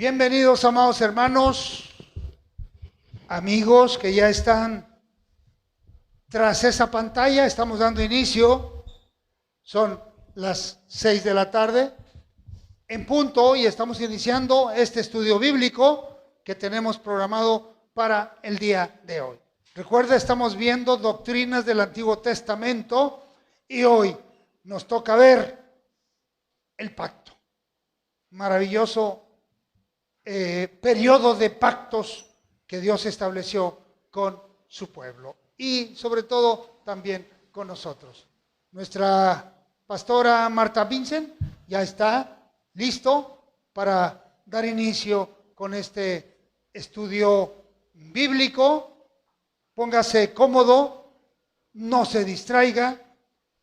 Bienvenidos, amados hermanos, amigos que ya están tras esa pantalla. Estamos dando inicio, son las 6 de la tarde en punto y estamos iniciando este estudio bíblico que tenemos programado para el día de hoy. Recuerda, estamos viendo doctrinas del Antiguo Testamento y hoy nos toca ver el pacto. Maravilloso periodo de pactos que Dios estableció con su pueblo y sobre todo también con nosotros. Nuestra pastora Marta Vincent ya está listo para dar inicio con este estudio bíblico. Póngase cómodo, no se distraiga,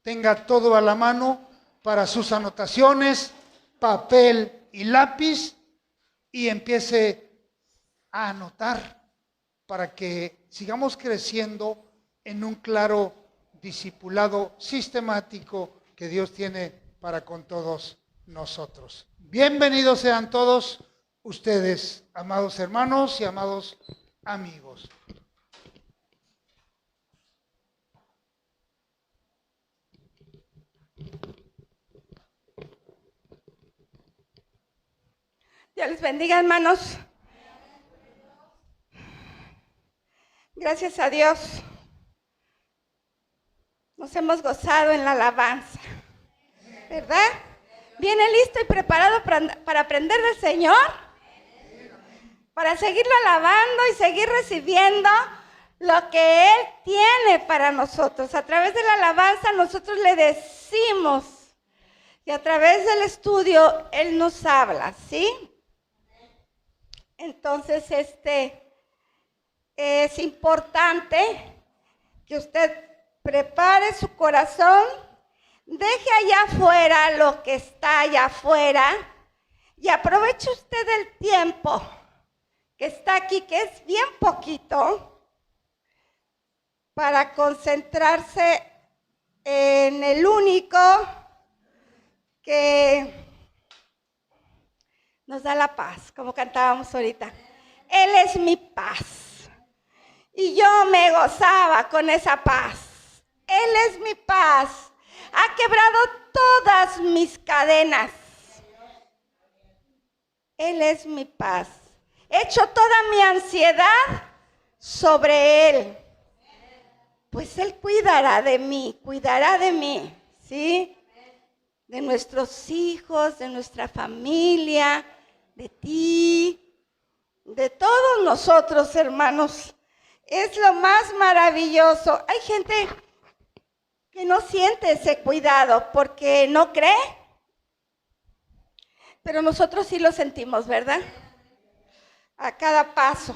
tenga todo a la mano para sus anotaciones, papel y lápiz, y empiece a anotar para que sigamos creciendo en un claro discipulado sistemático que Dios tiene para con todos nosotros. Bienvenidos sean todos ustedes, amados hermanos y amados amigos. Dios les bendiga, hermanos. Gracias a Dios nos hemos gozado en la alabanza, ¿verdad? ¿Viene listo y preparado para aprender del Señor? Para seguirlo alabando y seguir recibiendo lo que Él tiene para nosotros. A través de la alabanza nosotros le decimos y a través del estudio Él nos habla, ¿sí? Entonces, es importante que usted prepare su corazón, deje allá afuera lo que está allá afuera y aproveche usted el tiempo que está aquí, que es bien poquito, para concentrarse en el único que nos da la paz, como cantábamos ahorita. Él es mi paz. Y yo me gozaba con esa paz. Él es mi paz. Ha quebrado todas mis cadenas. Él es mi paz. He hecho toda mi ansiedad sobre Él. Pues Él cuidará de mí, ¿sí? De nuestros hijos, de nuestra familia, de ti, de todos nosotros, hermanos. Es lo más maravilloso. Hay gente que no siente ese cuidado porque no cree, pero nosotros sí lo sentimos, ¿verdad? A cada paso,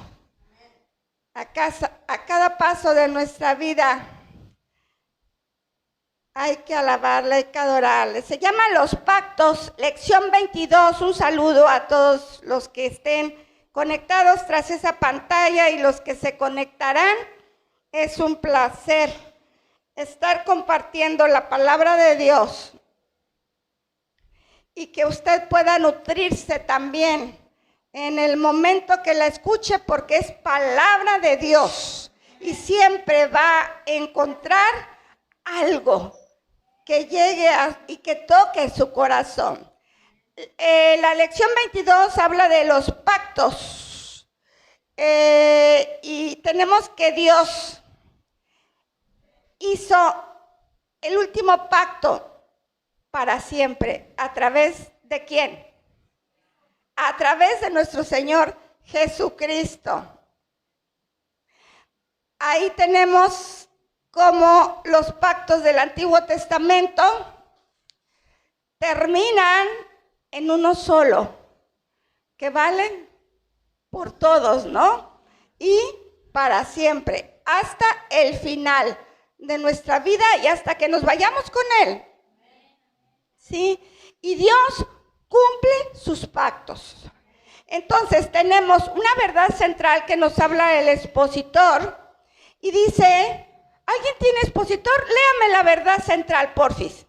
a cada paso de nuestra vida. Hay que alabarle, hay que adorarle. Se llama Los Pactos, lección 22. Un saludo a todos los que estén conectados tras esa pantalla y los que se conectarán. Es un placer estar compartiendo la palabra de Dios y que usted pueda nutrirse también en el momento que la escuche, porque es palabra de Dios y siempre va a encontrar algo que llegue y que toque su corazón. La lección 22 habla de los pactos y tenemos que Dios hizo el último pacto para siempre. ¿A través de quién? A través de nuestro Señor Jesucristo. Ahí tenemos como los pactos del Antiguo Testamento terminan en uno solo, que valen por todos, ¿no? Y para siempre, hasta el final de nuestra vida y hasta que nos vayamos con Él. ¿Sí? Y Dios cumple sus pactos. Entonces tenemos una verdad central que nos habla el expositor y dice... ¿Alguien tiene expositor? Léame la verdad central, porfis.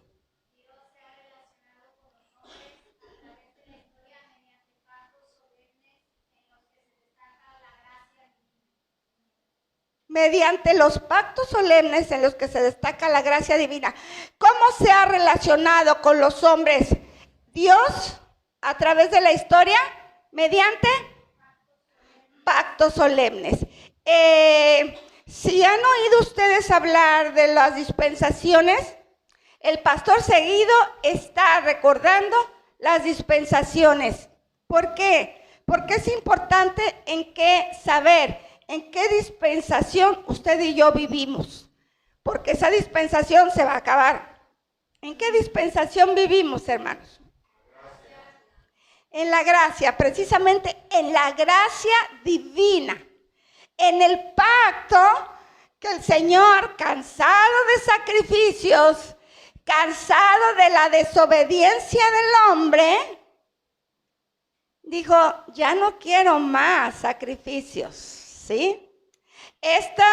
mediante los pactos solemnes en los que se destaca la gracia divina. ¿Cómo se ha relacionado con los hombres Dios a través de la historia? Mediante pactos solemnes. Si han oído ustedes hablar de las dispensaciones, el pastor seguido está recordando las dispensaciones. ¿Por qué? Porque es importante saber en qué dispensación usted y yo vivimos, porque esa dispensación se va a acabar. ¿En qué dispensación vivimos, hermanos? En la gracia, precisamente en la gracia divina, en el pacto que el Señor, cansado de sacrificios, cansado de la desobediencia del hombre, dijo, ya no quiero más sacrificios, ¿sí? Estos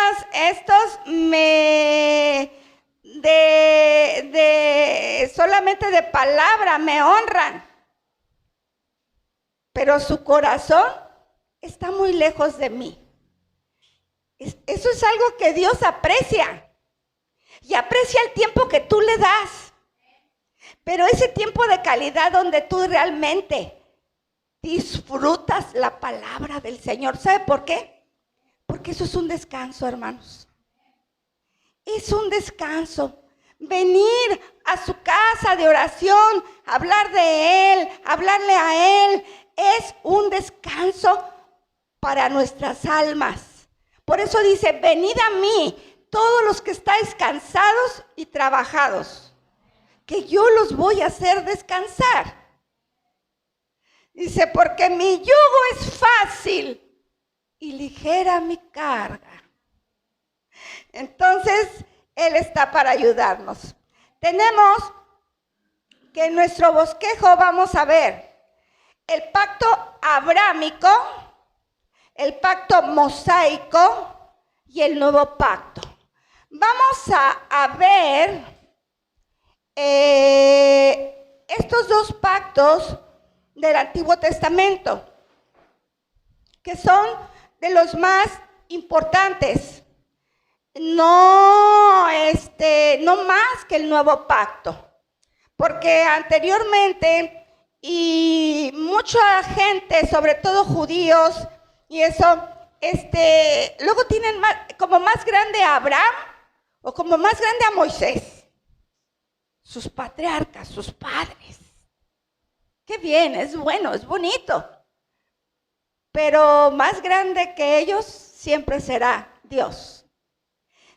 solamente de palabra me honran, pero su corazón está muy lejos de mí. Eso es algo que Dios aprecia, y aprecia el tiempo que tú le das, pero ese tiempo de calidad donde tú realmente disfrutas la palabra del Señor. ¿Sabe por qué? Porque eso es un descanso, hermanos. Es un descanso. Venir a su casa de oración, hablar de Él, hablarle a Él, es un descanso para nuestras almas. Por eso dice, venid a mí, todos los que estáis cansados y trabajados, que yo los voy a hacer descansar. Dice, porque mi yugo es fácil y ligera mi carga. Entonces, Él está para ayudarnos. Tenemos que en nuestro bosquejo vamos a ver el pacto abrámico, el pacto mosaico y el nuevo pacto. Vamos a ver estos dos pactos del Antiguo Testamento, que son de los más importantes, no más que el nuevo pacto, porque anteriormente y mucha gente, sobre todo judíos y eso, luego tienen como más grande a Abraham o como más grande a Moisés, sus patriarcas, sus padres. Qué bien, es bueno, es bonito. Pero más grande que ellos siempre será Dios.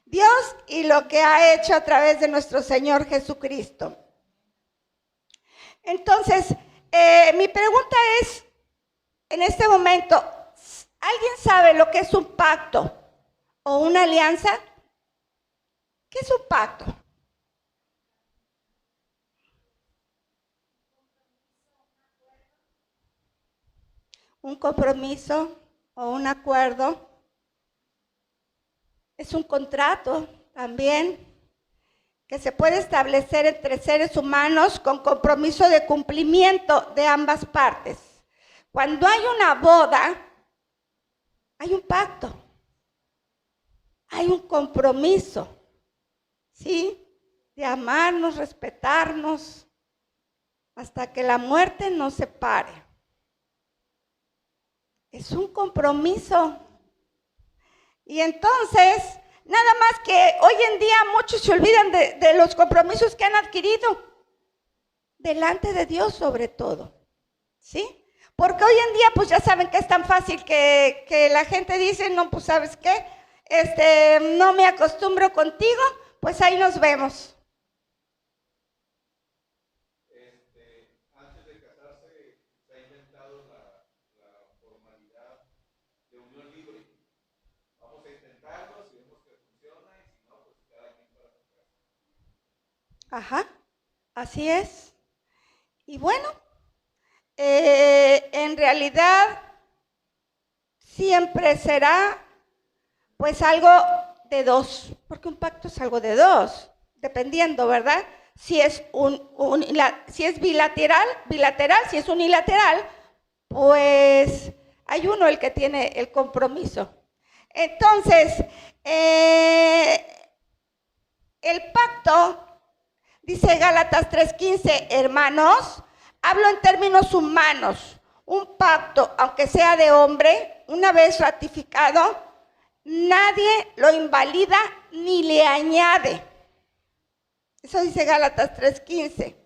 Dios y lo que ha hecho a través de nuestro Señor Jesucristo. Entonces, mi pregunta es, en este momento, ¿alguien sabe lo que es un pacto o una alianza? ¿Qué es un pacto? Un compromiso o un acuerdo. Es un contrato también que se puede establecer entre seres humanos con compromiso de cumplimiento de ambas partes. Cuando hay una boda, hay un pacto, hay un compromiso, ¿sí? De amarnos, respetarnos, hasta que la muerte nos separe. Es un compromiso. Y entonces, nada más que hoy en día muchos se olvidan de los compromisos que han adquirido, delante de Dios sobre todo, ¿sí? Porque hoy en día, pues ya saben que es tan fácil que la gente dice, no, pues ¿sabes qué? No me acostumbro contigo, pues ahí nos vemos. Antes de casarse se ha inventado la formalidad de unión libre. Vamos a intentarlo, si vemos que funciona, y si no, pues cada quien para su casa. Ajá, así es. Y bueno, en realidad siempre será pues algo de dos, porque un pacto es algo de dos, dependiendo, ¿verdad? Si es si es bilateral, si es unilateral, pues hay uno el que tiene el compromiso. Entonces, el pacto, dice Gálatas 3:15, hermanos, hablo en términos humanos. Un pacto, aunque sea de hombre, una vez ratificado, nadie lo invalida ni le añade. Eso dice Gálatas 3:15,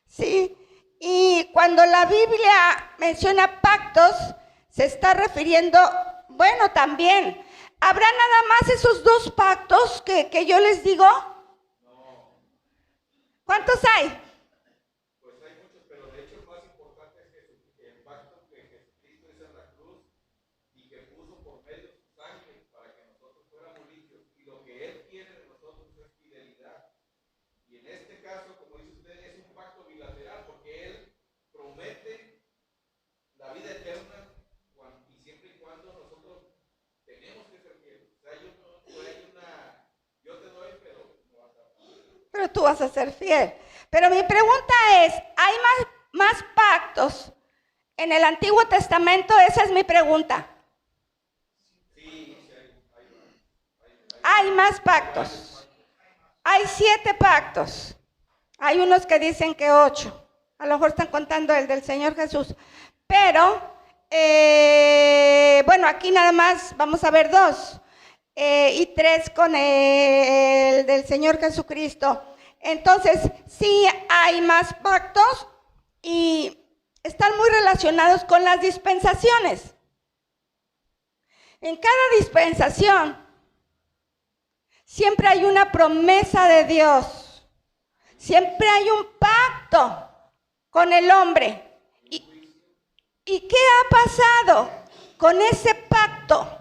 ¿sí? Y cuando la Biblia menciona pactos, se está refiriendo, bueno, también, ¿habrá nada más esos dos pactos que yo les digo? ¿Cuántos hay? Pues hay muchos, pero de hecho el más importante es el pacto que Jesucristo hizo en la cruz y que puso por medio de su sangre para que nosotros fuéramos limpios. Y lo que Él quiere de nosotros es fidelidad. Y en este caso, como dice usted, es un pacto bilateral porque Él promete la vida eterna y siempre y cuando nosotros tenemos que ser fieles. O sea, yo te doy, pero no vas a... Pero tú vas a ser fiel. Pero mi pregunta es, ¿hay más pactos en el Antiguo Testamento? Esa es mi pregunta. Sí, Hay más pactos. Hay 7 pactos. Hay unos que dicen que 8. A lo mejor están contando el del Señor Jesús. Pero, bueno, aquí nada más vamos a ver 2. Y 3 con el del Señor Jesucristo. Entonces, sí hay más pactos y están muy relacionados con las dispensaciones. En cada dispensación siempre hay una promesa de Dios. Siempre hay un pacto con el hombre. ¿Y qué ha pasado con ese pacto?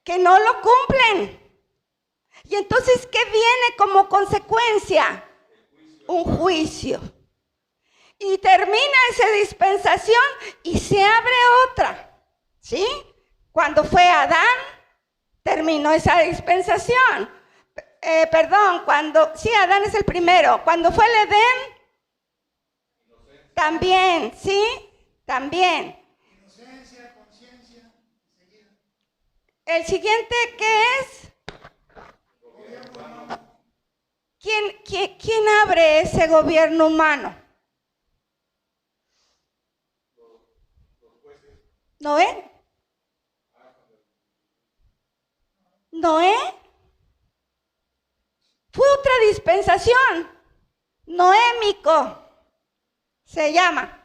Que no lo cumplen. Y entonces, ¿qué viene como consecuencia? Un juicio. Y termina esa dispensación y se abre otra. ¿Sí? Cuando fue Adán, terminó esa dispensación. Sí, Adán es el primero. Cuando fue el Edén, también, ¿sí? También. Inocencia, conciencia, enseguida. El siguiente, ¿qué es? ¿Quién abre ese gobierno humano? ¿Noé? ¿Noé? Fue otra dispensación. Noémico se llama.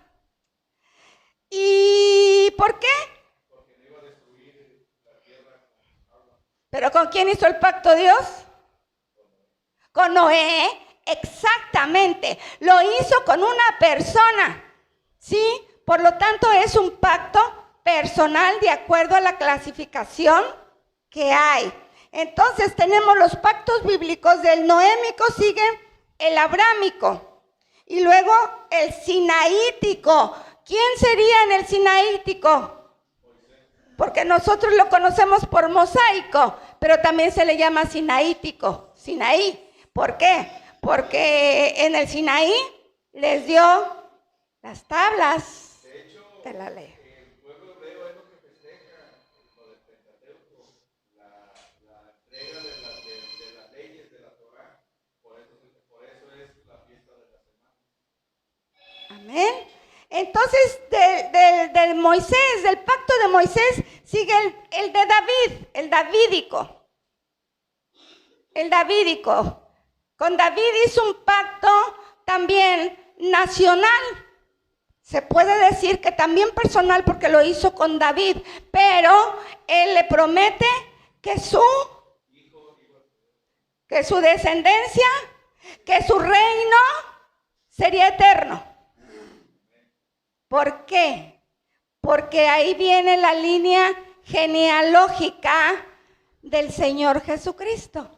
¿Y por qué? porque no iba a destruir la tierra con agua. ¿Pero con quién hizo el pacto Dios? Con Noé, exactamente. Lo hizo con una persona, ¿sí? Por lo tanto, es un pacto personal de acuerdo a la clasificación que hay. Entonces, tenemos los pactos bíblicos. Del noémico sigue el abrámico y luego el sinaítico. ¿Quién sería en el sinaítico? Porque nosotros lo conocemos por mosaico, pero también se le llama sinaítico, Sinaí. ¿Por qué? Porque en el Sinaí les dio las tablas de la ley. El pueblo hebreo es lo que festeja lo del Pentateuco, la entrega de las leyes de la Torá. Por eso es la fiesta de la semana. Amén. Entonces, del Moisés, del pacto de Moisés, sigue el de David, el davídico. El davídico. Con David hizo un pacto también nacional. Se puede decir que también personal porque lo hizo con David, pero él le promete que su descendencia, que su reino sería eterno. ¿Por qué? Porque ahí viene la línea genealógica del Señor Jesucristo,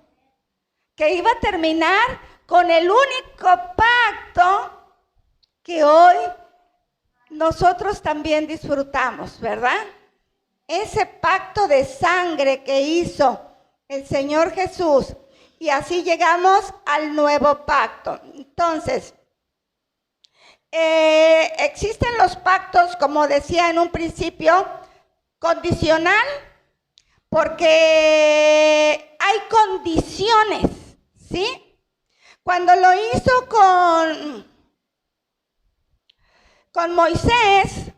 que iba a terminar con el único pacto que hoy nosotros también disfrutamos, ¿verdad? Ese pacto de sangre que hizo el Señor Jesús. Y así llegamos al nuevo pacto. Entonces, existen los pactos, como decía en un principio, condicional, porque hay condiciones, ¿sí? Cuando lo hizo con Moisés,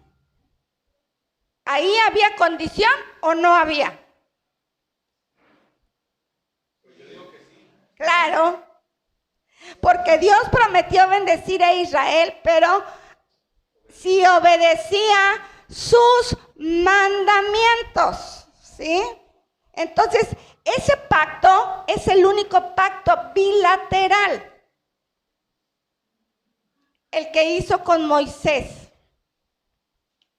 ¿ahí había condición o no había? Claro, porque Dios prometió bendecir a Israel, pero si obedecía sus mandamientos, ¿sí? Entonces, ese pacto es el único pacto bilateral, el que hizo con Moisés.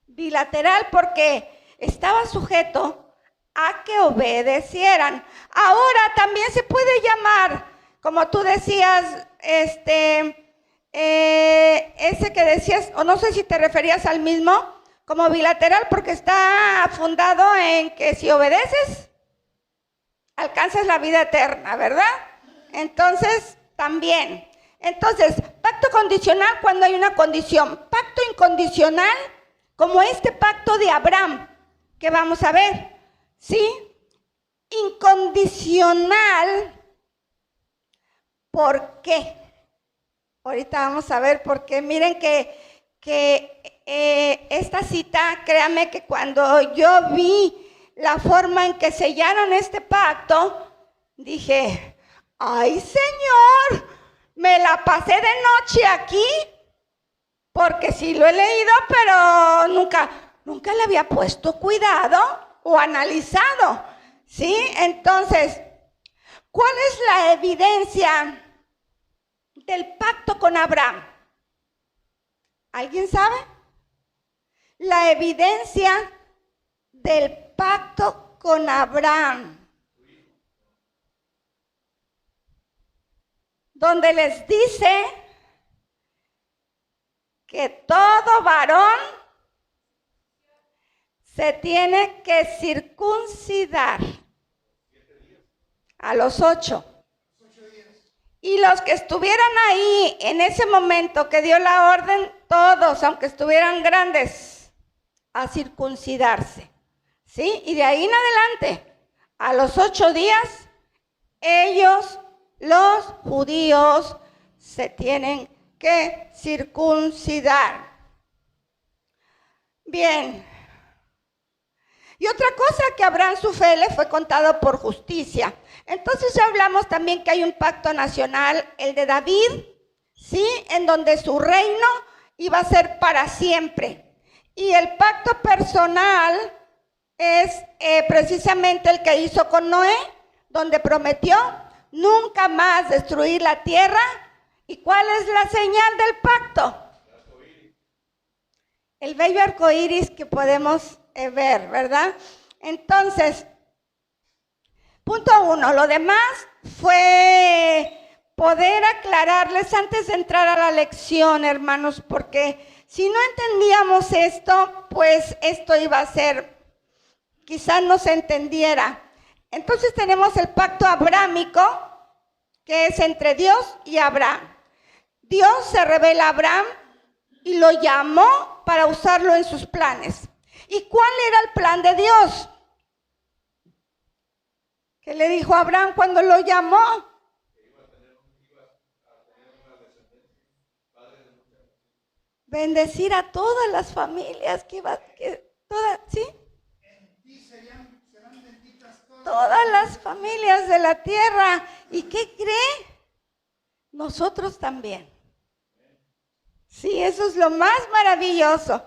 Bilateral porque estaba sujeto a que obedecieran. Ahora también se puede llamar, como tú decías, ese que decías, o no sé si te referías al mismo, como bilateral, porque está fundado en que si obedeces, alcanzas la vida eterna, ¿verdad? Entonces, también. Entonces, pacto condicional cuando hay una condición. Pacto incondicional, como este pacto de Abraham, que vamos a ver, ¿sí? Incondicional, ¿por qué? Ahorita vamos a ver por qué. Miren que esta cita, créanme que cuando yo vi la forma en que sellaron este pacto, dije, ¡ay, Señor! Me la pasé de noche aquí, porque sí lo he leído, pero nunca le había puesto cuidado o analizado, ¿sí? Entonces, ¿cuál es la evidencia del pacto con Abraham? ¿Alguien sabe? La evidencia del pacto con Abraham, donde les dice que todo varón se tiene que circuncidar a los 8. Y los que estuvieran ahí en ese momento que dio la orden, todos, aunque estuvieran grandes, a circuncidarse, ¿sí? Y de ahí en adelante, a los 8 días, ellos, los judíos, se tienen que circuncidar. Bien. Y otra cosa, que Abraham su fe le fue contado por justicia. Entonces ya hablamos también que hay un pacto nacional, el de David, ¿sí? En donde su reino iba a ser para siempre. Y el pacto personal es precisamente el que hizo con Noé, donde prometió nunca más destruir la tierra. ¿Y cuál es la señal del pacto? El bello arco iris que podemos ver, ¿verdad? Entonces, punto 1, lo demás fue poder aclararles antes de entrar a la lección, hermanos, porque si no entendíamos esto, pues esto iba a ser, quizás no se entendiera. Entonces tenemos el pacto abrámico, que es entre Dios y Abraham. Dios se revela a Abraham y lo llamó para usarlo en sus planes. ¿Y cuál era el plan de Dios? ¿Qué le dijo a Abraham cuando lo llamó? Bendecir a todas las familias, ¿sí? Todas las familias de la tierra. ¿Y qué cree? Nosotros también. Sí, eso es lo más maravilloso.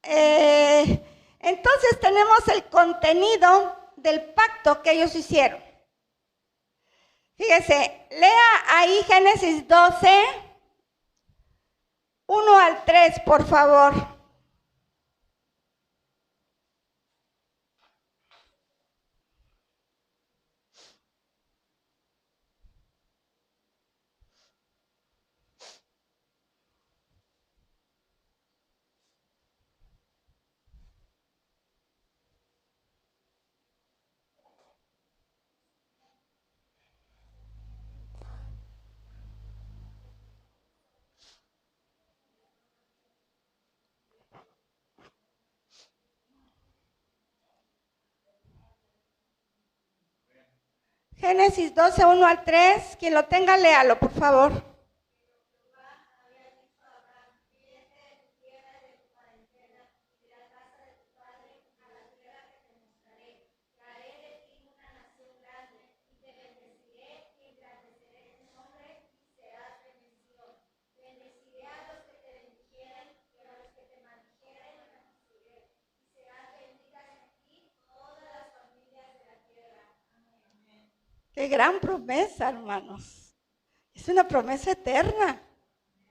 Entonces tenemos el contenido del pacto que ellos hicieron. Fíjese, lea ahí Génesis 12, 1 al 3, por favor. Génesis 12, 1 al 3. Quien lo tenga, léalo, por favor. Qué gran promesa, hermanos. Es una promesa eterna,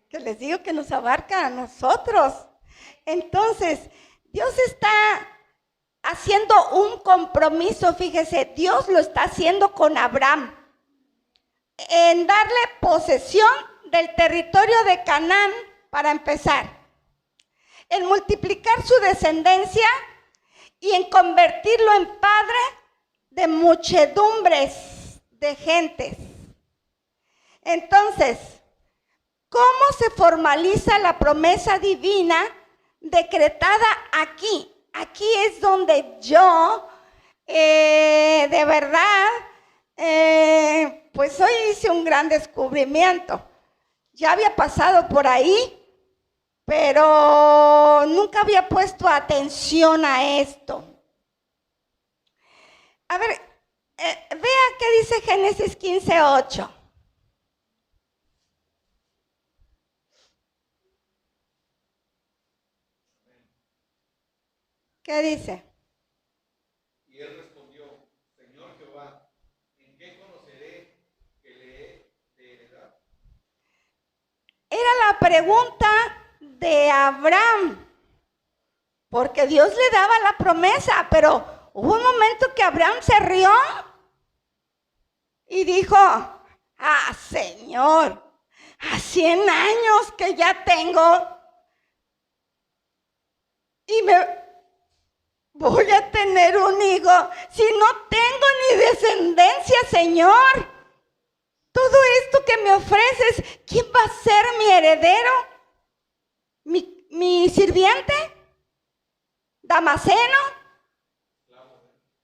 que les digo que nos abarca a nosotros. Entonces, Dios está haciendo un compromiso, fíjese, Dios lo está haciendo con Abraham, en darle posesión del territorio de Canaán para empezar, en multiplicar su descendencia y en convertirlo en padre de muchedumbres de gentes. Entonces, ¿cómo se formaliza la promesa divina decretada aquí? Aquí es donde yo, de verdad, pues hoy hice un gran descubrimiento. Ya había pasado por ahí, pero nunca había puesto atención a esto. A ver, vea qué dice Génesis 15:8. ¿Qué dice? Y él respondió, Señor Jehová, ¿en qué conoceré que le he de heredar? Era la pregunta de Abraham, porque Dios le daba la promesa, pero hubo un momento que Abraham se rió y dijo, Señor, a 100 años que ya tengo y me voy a tener un hijo, si no tengo ni descendencia, Señor. Todo esto que me ofreces, ¿quién va a ser mi heredero? ¿Mi sirviente? ¿Damaseno?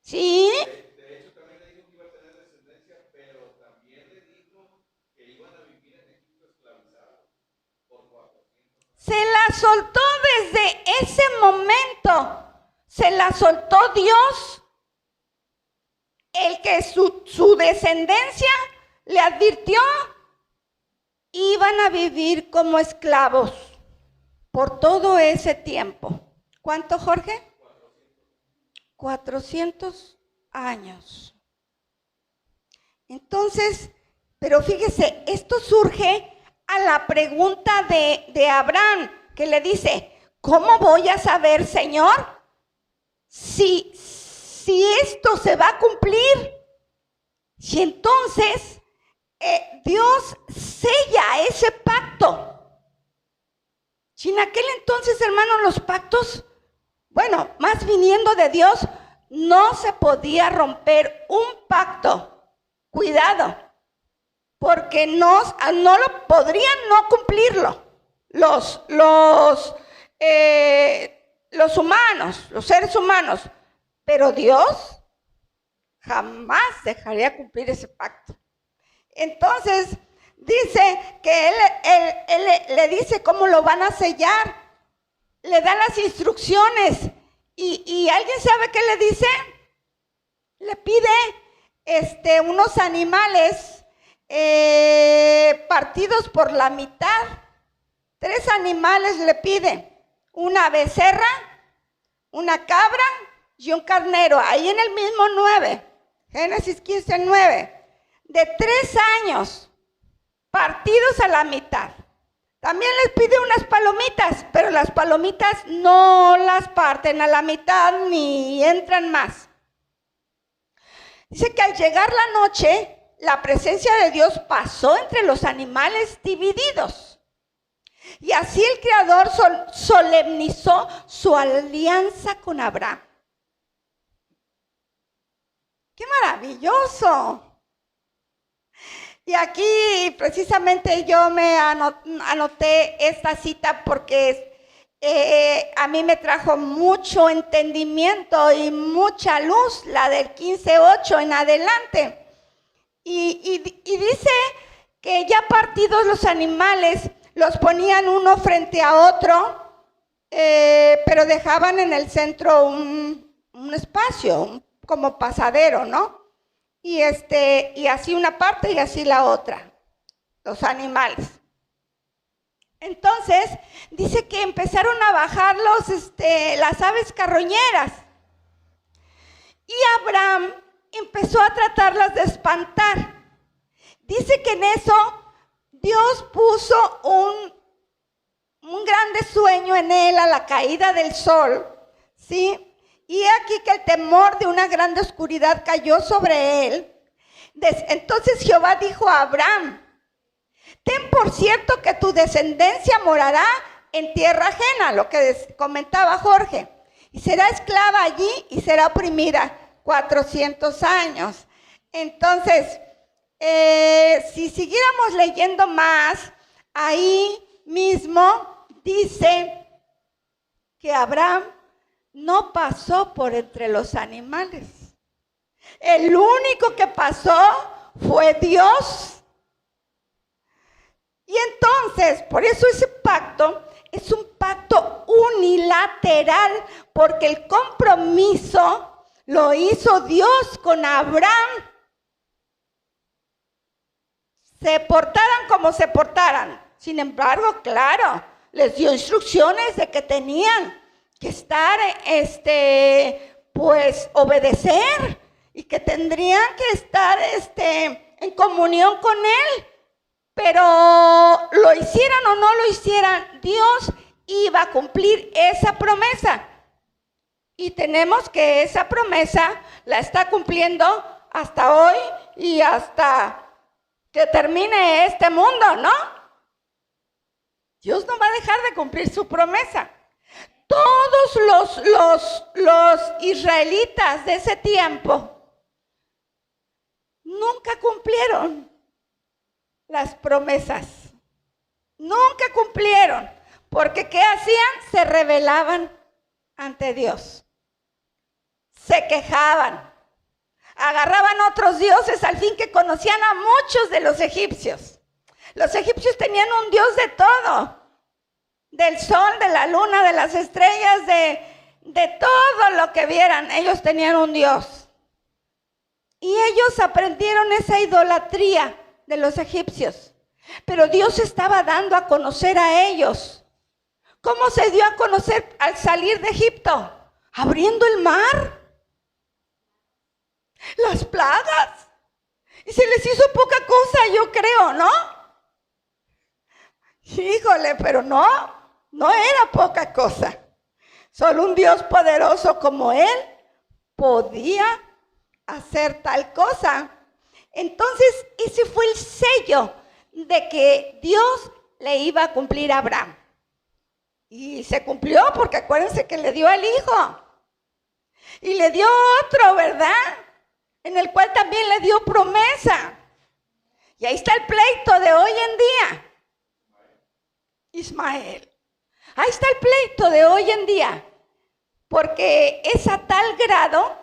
Sí. De hecho, también le dijo que iba a tener descendencia, pero también le dijo que iban a vivir en Egipto esclavizados por 400 años. Se la soltó desde ese momento. Se la soltó Dios, el que su descendencia le advirtió, iban a vivir como esclavos por todo ese tiempo. ¿Cuánto, Jorge? 400 años. Entonces, pero fíjese, esto surge a la pregunta de Abraham, que le dice, ¿cómo voy a saber, Señor, si esto se va a cumplir? Si entonces Dios sella ese pacto. Si en aquel entonces, hermanos, los pactos, bueno, más viniendo de Dios, no se podía romper un pacto. Cuidado, porque no lo podrían no cumplirlo los humanos, los seres humanos, pero Dios jamás dejaría cumplir ese pacto. Entonces dice que él le dice cómo lo van a sellar, le da las instrucciones y ¿alguien sabe qué le dice? Le pide unos animales partidos por la mitad. 3 animales le pide. Una becerra, una cabra y un carnero. Ahí en el mismo 9, Génesis 15:9. De 3 años, partidos a la mitad. También les pide unas palomitas, pero las palomitas no las parten a la mitad ni entran más. Dice que al llegar la noche, la presencia de Dios pasó entre los animales divididos. Y así el Creador solemnizó su alianza con Abraham. ¡Qué maravilloso! Y aquí precisamente yo me anoté esta cita porque a mí me trajo mucho entendimiento y mucha luz, la del 15:8 en adelante. Y dice que ya partidos los animales, los ponían uno frente a otro, pero dejaban en el centro un espacio, como pasadero, ¿no? Y así una parte y así la otra, los animales. Entonces, dice que empezaron a bajar las aves carroñeras. Y Abraham empezó a tratarlas de espantar. Dice que en eso Dios puso un grande sueño en él a la caída del sol, ¿sí? Y aquí que el temor de una grande oscuridad cayó sobre él. Entonces Jehová dijo a Abraham: ten por cierto que tu descendencia morará en tierra ajena, lo que comentaba Jorge, y será esclava allí y será oprimida 400 años. Entonces, si siguiéramos leyendo más, ahí mismo dice que Abraham no pasó por entre los animales. El único que pasó fue Dios. Y entonces, por eso ese pacto es un pacto unilateral, porque el compromiso lo hizo Dios con Abraham. Se portaran como se portaran. Sin embargo, claro, les dio instrucciones de que tenían que estar, pues, obedecer, y que tendrían que estar, en comunión con Él. Pero lo hicieran o no lo hicieran, Dios iba a cumplir esa promesa. Y tenemos que esa promesa la está cumpliendo hasta hoy y hasta que termine este mundo, ¿no? Dios no va a dejar de cumplir su promesa. Todos los israelitas de ese tiempo nunca cumplieron las promesas. Nunca cumplieron. Porque ¿qué hacían? Se rebelaban ante Dios. Se quejaban. Agarraban otros dioses, al fin que conocían a muchos de los egipcios. Los egipcios tenían un dios de todo. Del sol, de la luna, de las estrellas, de todo lo que vieran. Ellos tenían un dios. Y ellos aprendieron esa idolatría de los egipcios. Pero Dios estaba dando a conocer a ellos. ¿Cómo se dio a conocer al salir de Egipto? Abriendo el mar. Las plagas. Y se les hizo poca cosa, yo creo, ¿no? Híjole, pero no era poca cosa. Solo un Dios poderoso como Él podía hacer tal cosa. Entonces, ese fue el sello de que Dios le iba a cumplir a Abraham. Y se cumplió, porque acuérdense que le dio al hijo. Y le dio otro, ¿verdad? En el cual también le dio promesa. Y ahí está el pleito de hoy en día. Ismael. Ahí está el pleito de hoy en día. Porque es a tal grado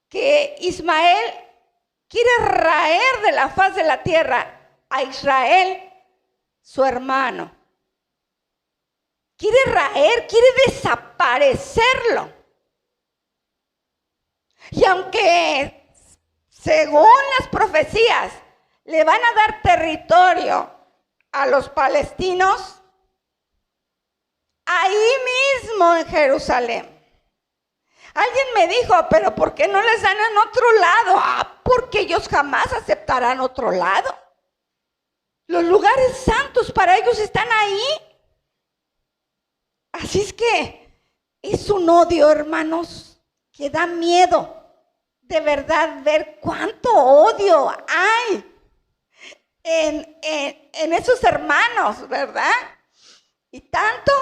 que Ismael quiere raer de la faz de la tierra a Israel, su hermano. Quiere raer, quiere desaparecerlo. Y aunque, según las profecías, le van a dar territorio a los palestinos, ahí mismo en Jerusalén. Alguien me dijo, pero ¿por qué no les dan en otro lado? Porque ellos jamás aceptarán otro lado. Los lugares santos para ellos están ahí. Así es que es un odio, hermanos, que da miedo de verdad ver cuánto odio hay en esos hermanos, ¿verdad? Y tanto,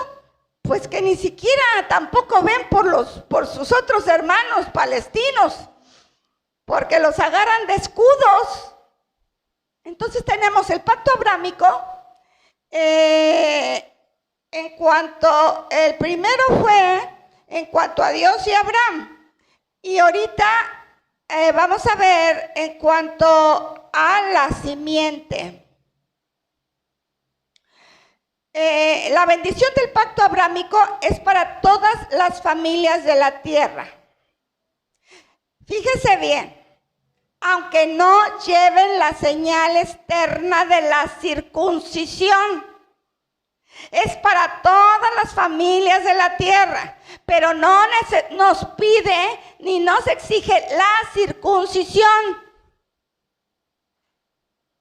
pues que ni siquiera tampoco ven por sus otros hermanos palestinos, porque los agarran de escudos. Entonces tenemos el pacto abrámico, en cuanto, el primero fue en cuanto a Dios y Abraham, y ahorita vamos a ver en cuanto a la simiente. La bendición del pacto abrámico es para todas las familias de la tierra. Fíjese bien, aunque no lleven la señal externa de la circuncisión, es para todas las familias de la tierra, pero no nos pide ni nos exige la circuncisión.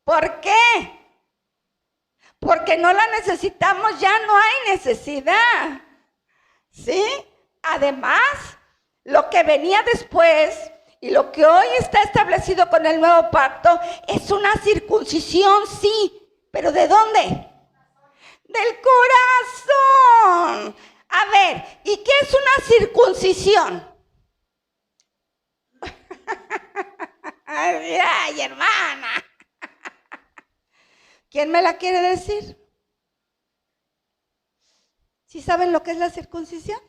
¿Por qué? Porque no la necesitamos, ya no hay necesidad, ¿sí? Además, lo que venía después y lo que hoy está establecido con el nuevo pacto es una circuncisión, sí, pero ¿de dónde? Del corazón. A ver, ¿y qué es una circuncisión? Ay, hermana. ¿Quién me la quiere decir? ¿Sí saben lo que es la circuncisión?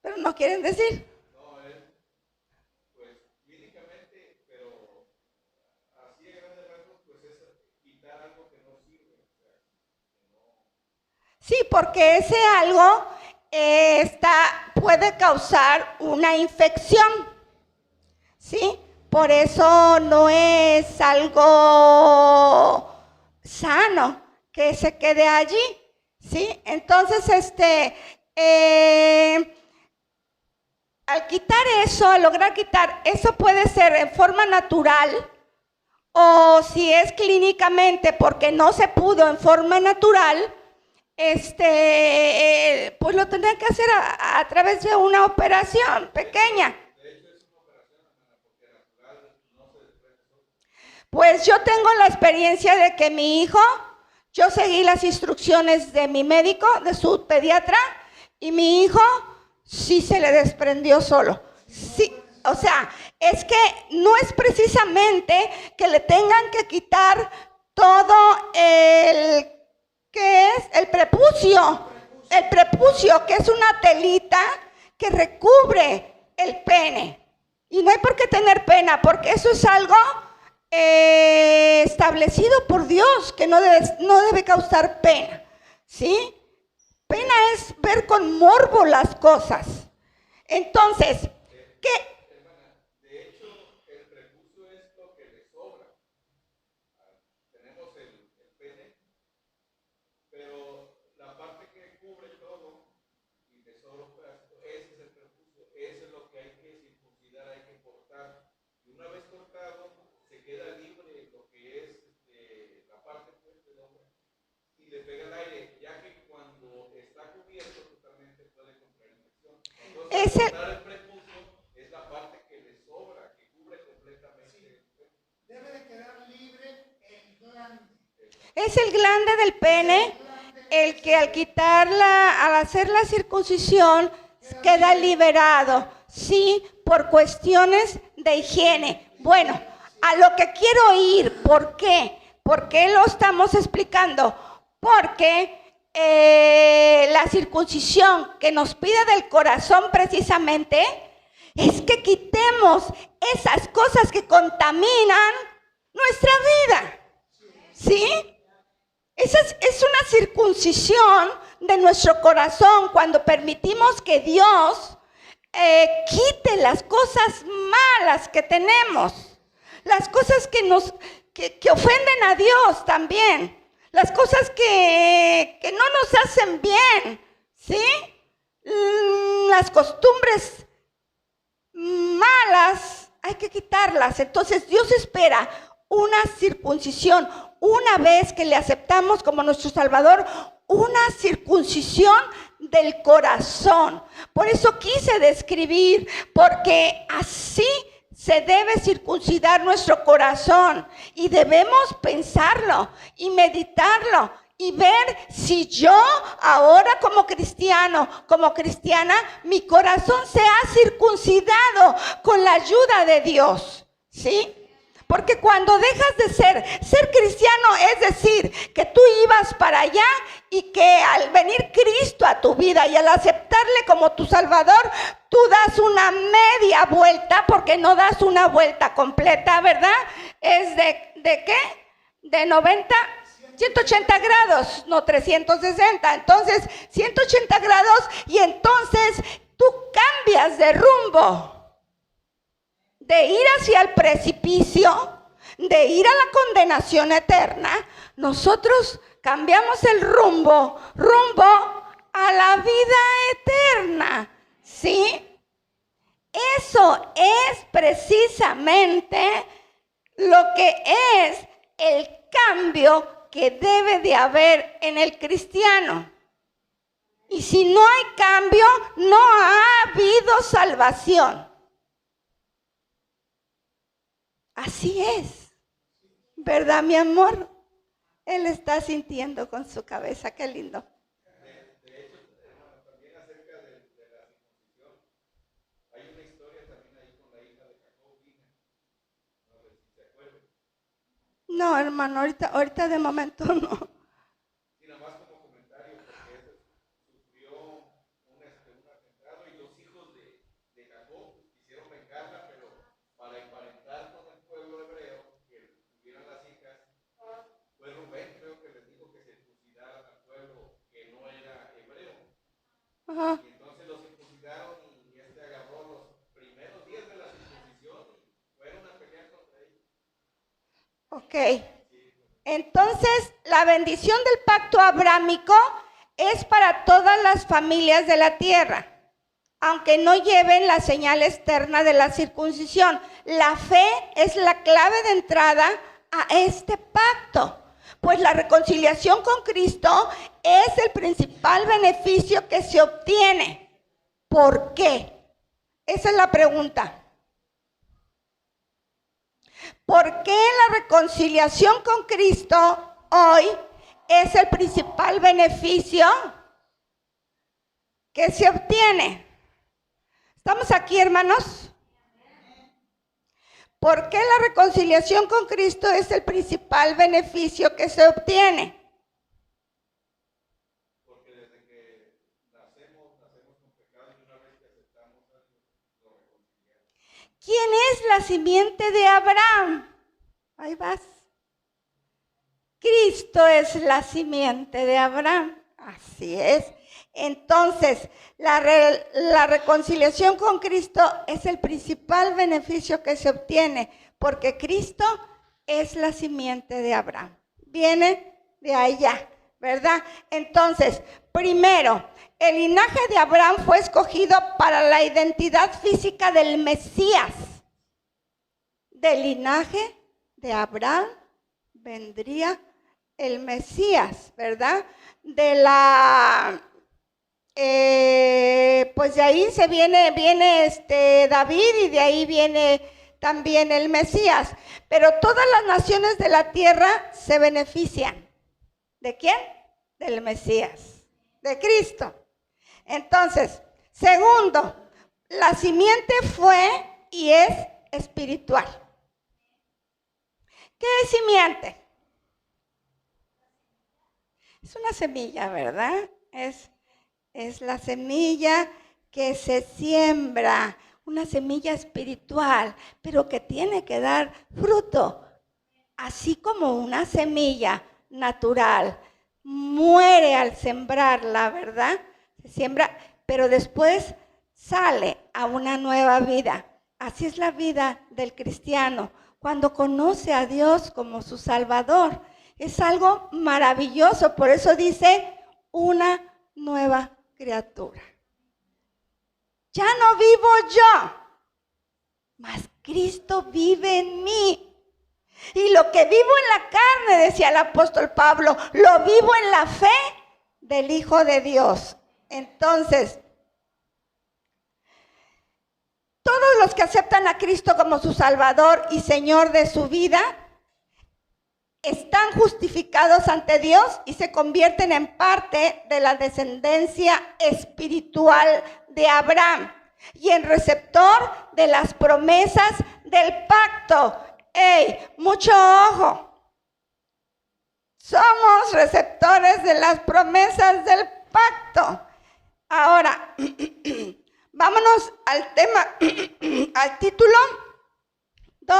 Pero no quieren decir. No, pues clínicamente, pero así a grandes rasgos, pues es quitar algo que no sirve. O sea, que no. Sí, porque ese algo puede causar una infección, ¿sí? Por eso no es algo sano que se quede allí, ¿sí? Entonces, al quitar eso, al lograr quitar, eso puede ser en forma natural o si es clínicamente porque no se pudo en forma natural, pues lo tendrán que hacer a través de una operación pequeña. Pues yo tengo la experiencia de que mi hijo, yo seguí las instrucciones de mi médico, de su pediatra, y mi hijo sí se le desprendió solo. Sí, o sea, es que no es precisamente que le tengan que quitar todo el prepucio, que es una telita que recubre el pene. Y no hay por qué tener pena, porque eso es algo establecido por Dios, que no debe causar pena, ¿sí? Pena es ver con morbo las cosas. Entonces, ¿qué? Hermana, de hecho, el prepucio es lo que le sobra. Tenemos el pene, pero la parte que cubre todo y le sobra un pedacito, ese es el prepucio, eso es lo que hay que circuncidar, hay que cortar. Y una vez cortado, se queda libre lo que es la parte del hombre y le pega el aire, ya que cuando está cubierto totalmente puede contraer infección. Entonces, cortar el prepucio es la parte que le sobra, que cubre completamente. Debe de quedar libre el glande. Es el glande del pene el que al hacer la circuncisión queda liberado, sí, por cuestiones de higiene. Bueno, a lo que quiero ir, ¿por qué? ¿Por qué lo estamos explicando? Porque la circuncisión que nos pide del corazón precisamente es que quitemos esas cosas que contaminan nuestra vida, ¿sí? Esa es una circuncisión de nuestro corazón cuando permitimos que Dios quite las cosas malas que tenemos, las cosas que ofenden a Dios también, las cosas que no nos hacen bien, ¿sí? Las costumbres malas hay que quitarlas. Entonces Dios espera una circuncisión, una vez que le aceptamos como nuestro Salvador, una circuncisión del corazón. Por eso quise describir, porque así se debe circuncidar nuestro corazón y debemos pensarlo y meditarlo y ver si yo ahora como cristiano, como cristiana, mi corazón se ha circuncidado con la ayuda de Dios, ¿sí? Porque cuando dejas de ser cristiano es decir, que tú ibas para allá y que al venir Cristo a tu vida y al aceptarle como tu Salvador, tú das una media vuelta, porque no das una vuelta completa, ¿verdad? Es ¿de qué? De 90, 180 grados, no 360. Entonces, 180 grados y entonces tú cambias de rumbo. De ir hacia el precipicio, de ir a la condenación eterna, nosotros cambiamos el rumbo a la vida eterna, ¿sí? Eso es precisamente lo que es el cambio que debe de haber en el cristiano. Y si no hay cambio, no ha habido salvación. Así es, ¿verdad, mi amor? Él está sintiendo con su cabeza, qué lindo. De hecho, hermano, también acerca de la circuncisión, hay una historia también ahí con la hija de Jacob, no sé si se acuerdan. No, hermano, ahorita de momento no. Y nada más como comentario, porque él sufrió un atentado y los hijos de Jacob quisieron vengarla, pero para emparentar con el pueblo hebreo que tuvieran las hijas, fue Rubén, creo que les dijo que circuncidaran al pueblo que no era hebreo. Ajá. Y entonces los circuncidaron y agarró los primeros días de la circuncisión y fueron a pelear contra ellos. Ok. Entonces, la bendición del pacto abrámico es para todas las familias de la tierra, aunque no lleven la señal externa de la circuncisión. La fe es la clave de entrada a este pacto, pues la reconciliación con Cristo es el principal beneficio que se obtiene. ¿Por qué? Esa es la pregunta. ¿Por qué la reconciliación con Cristo hoy es el principal beneficio que se obtiene? ¿Estamos aquí, hermanos? ¿Por qué la reconciliación con Cristo es el principal beneficio que se obtiene? Porque desde que nacemos con pecado y una vez que aceptamos a Dios, lo reconciliamos. ¿Quién es la simiente de Abraham? Ahí vas. Cristo es la simiente de Abraham. Así es. Entonces, la reconciliación con Cristo es el principal beneficio que se obtiene, porque Cristo es la simiente de Abraham. Viene de allá, ¿verdad? Entonces, primero, el linaje de Abraham fue escogido para la identidad física del Mesías. Del linaje de Abraham vendría el Mesías, ¿verdad? Pues de ahí viene David y de ahí viene también el Mesías. Pero todas las naciones de la tierra se benefician. ¿De quién? Del Mesías, de Cristo. Entonces, segundo, la simiente fue y es espiritual. ¿Qué es simiente? Es una semilla, ¿verdad? Es la semilla que se siembra, una semilla espiritual, pero que tiene que dar fruto. Así como una semilla natural muere al sembrarla, ¿verdad? Se siembra, pero después sale a una nueva vida. Así es la vida del cristiano, cuando conoce a Dios como su Salvador. Es algo maravilloso, por eso dice una nueva criatura. Ya no vivo yo, mas Cristo vive en mí. Y lo que vivo en la carne, decía el apóstol Pablo, lo vivo en la fe del Hijo de Dios. Entonces, todos los que aceptan a Cristo como su Salvador y Señor de su vida, están justificados ante Dios y se convierten en parte de la descendencia espiritual de Abraham y en receptor de las promesas del pacto. ¡Ey! Mucho ojo. Somos receptores de las promesas del pacto. al tema, al título 2,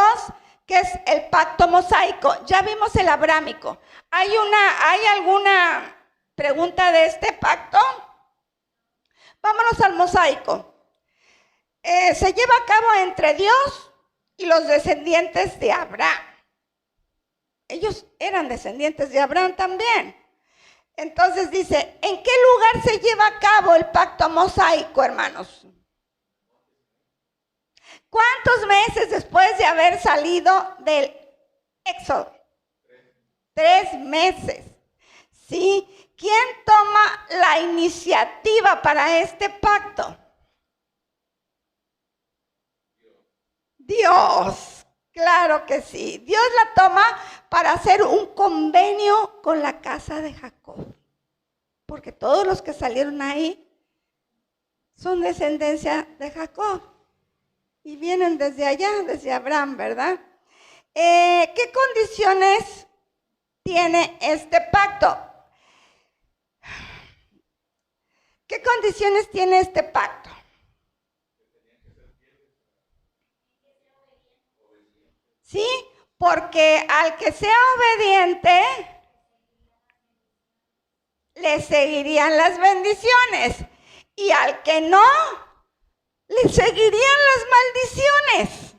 que es el pacto mosaico. Ya vimos el abrámico. ¿Hay alguna pregunta de este pacto? Vámonos al mosaico. Se lleva a cabo entre Dios y los descendientes de Abraham. Ellos eran descendientes de Abraham también. Entonces dice, ¿en qué lugar se lleva a cabo el pacto mosaico, hermanos? ¿Cuántos meses después de haber salido del Éxodo? 3 meses. ¿Sí? ¿Quién toma la iniciativa para este pacto? Dios. Claro que sí. Dios la toma para hacer un convenio con la casa de Jacob. Porque todos los que salieron ahí son descendencia de Jacob. Y vienen desde allá, desde Abraham, ¿verdad? ¿Qué condiciones tiene este pacto? ¿Qué condiciones tiene este pacto? ¿Sí? Porque al que sea obediente, le seguirían las bendiciones. Y al que no, le seguirían las maldiciones.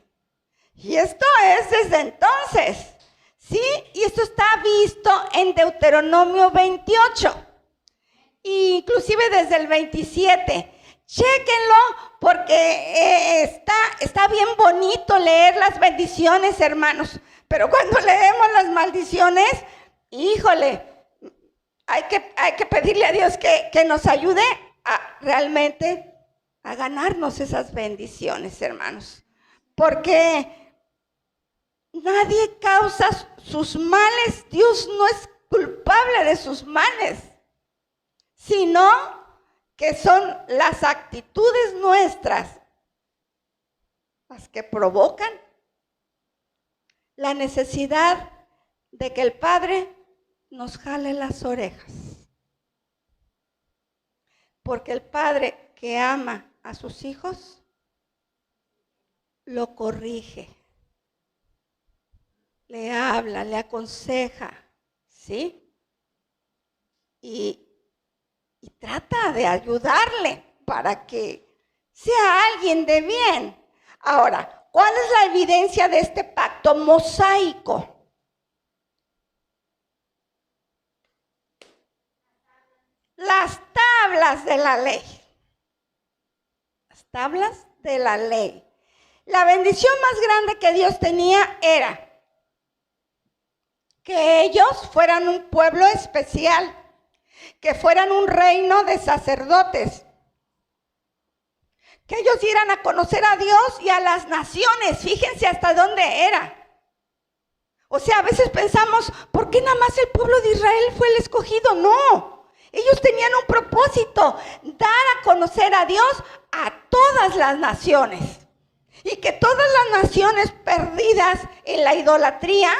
Y esto es desde entonces. ¿Sí? Y esto está visto en Deuteronomio 28. Inclusive desde el 27. Chéquenlo porque está bien bonito leer las bendiciones, hermanos. Pero cuando leemos las maldiciones, híjole, hay que pedirle a Dios que nos ayude a realmente a ganarnos esas bendiciones, hermanos. Porque nadie causa sus males. Dios no es culpable de sus males, sino que son las actitudes nuestras las que provocan la necesidad de que el Padre nos jale las orejas. Porque el Padre que ama a sus hijos lo corrige, le habla, le aconseja, ¿sí? Y trata de ayudarle para que sea alguien de bien. Ahora, ¿cuál es la evidencia de este pacto mosaico? Las tablas de la ley. Las tablas de la ley. La bendición más grande que Dios tenía era que ellos fueran un pueblo especial, que fueran un reino de sacerdotes, que ellos dieran a conocer a Dios y a las naciones. Fíjense hasta dónde era. O sea, a veces pensamos, ¿por qué nada más el pueblo de Israel fue el escogido? No, ellos tenían un propósito, dar a conocer a Dios a todas las naciones. Y que todas las naciones perdidas en la idolatría,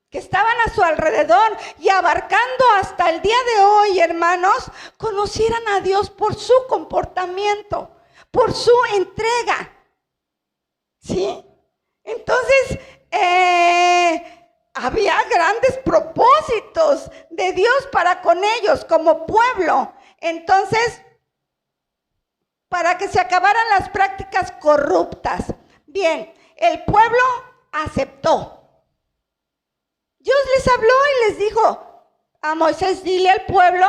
que estaban a su alrededor y abarcando hasta el día de hoy, hermanos, conocieran a Dios por su comportamiento, por su entrega. ¿Sí? Entonces, había grandes propósitos de Dios para con ellos como pueblo. Entonces, para que se acabaran las prácticas corruptas. Bien, el pueblo aceptó. Dios les habló y les dijo a Moisés, dile al pueblo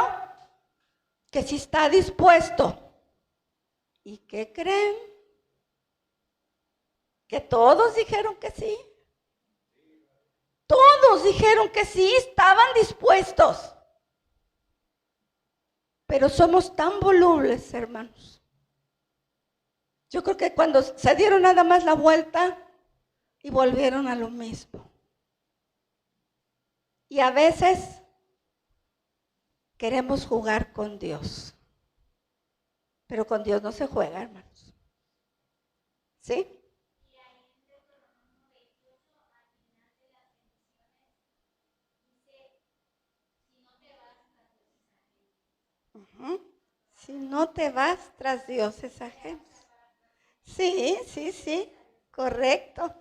que si está dispuesto. ¿Y qué creen? Que todos dijeron que sí. Todos dijeron que sí, estaban dispuestos. Pero somos tan volubles, hermanos. Yo creo que cuando se dieron nada más la vuelta y volvieron a lo mismo. Y a veces queremos jugar con Dios. Pero con Dios no se juega, hermanos. ¿Sí? Si no te vas tras dioses ajenos. Sí, correcto.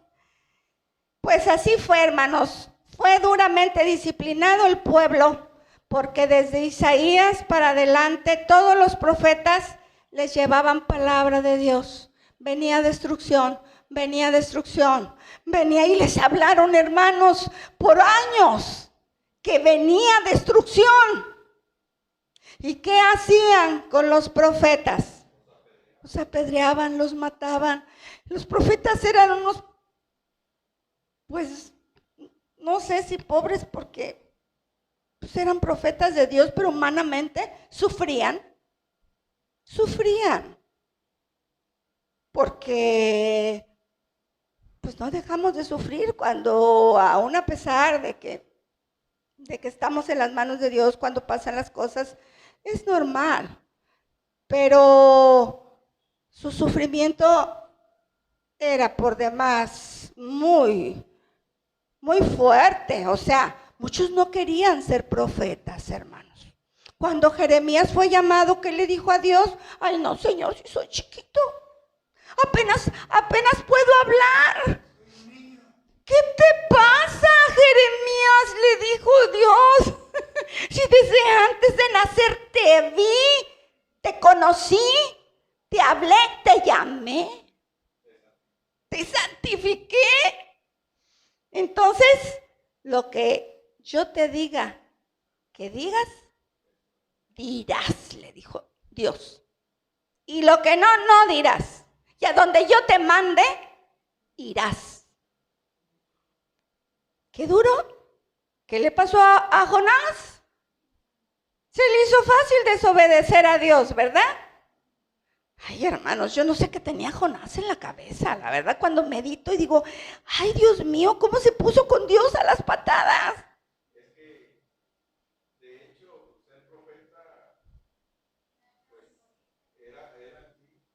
Pues así fue, hermanos. Fue duramente disciplinado el pueblo, porque desde Isaías para adelante todos los profetas les llevaban palabra de Dios. Venía destrucción, venía y les hablaron, hermanos, por años que venía destrucción. ¿Y qué hacían con los profetas? Los apedreaban, los mataban. Los profetas eran unos, pues, no sé si pobres, porque pues, eran profetas de Dios, pero humanamente sufrían. Porque pues no dejamos de sufrir cuando, aún a pesar de que estamos en las manos de Dios, cuando pasan las cosas, es normal. Pero su sufrimiento era por demás muy fuerte. O sea, muchos no querían ser profetas, hermanos. Cuando Jeremías fue llamado, ¿qué le dijo a Dios? Ay, no, Señor, si soy chiquito. Apenas puedo hablar. ¿Qué te pasa, Jeremías? Le dijo Dios. Si desde antes de nacer te vi, te conocí, te hablé, te llamé, te santifiqué. Entonces, lo que yo te diga que digas, dirás, le dijo Dios. Y lo que no dirás. Y a donde yo te mande, irás. ¿Qué duro? ¿Qué le pasó a Jonás? Se le hizo fácil desobedecer a Dios, ¿verdad? Ay, hermanos, yo no sé qué tenía Jonás en la cabeza, la verdad, cuando medito y digo, ay, Dios mío, ¿cómo se puso con Dios a las patadas? Es que, de hecho, ser profeta, pues, era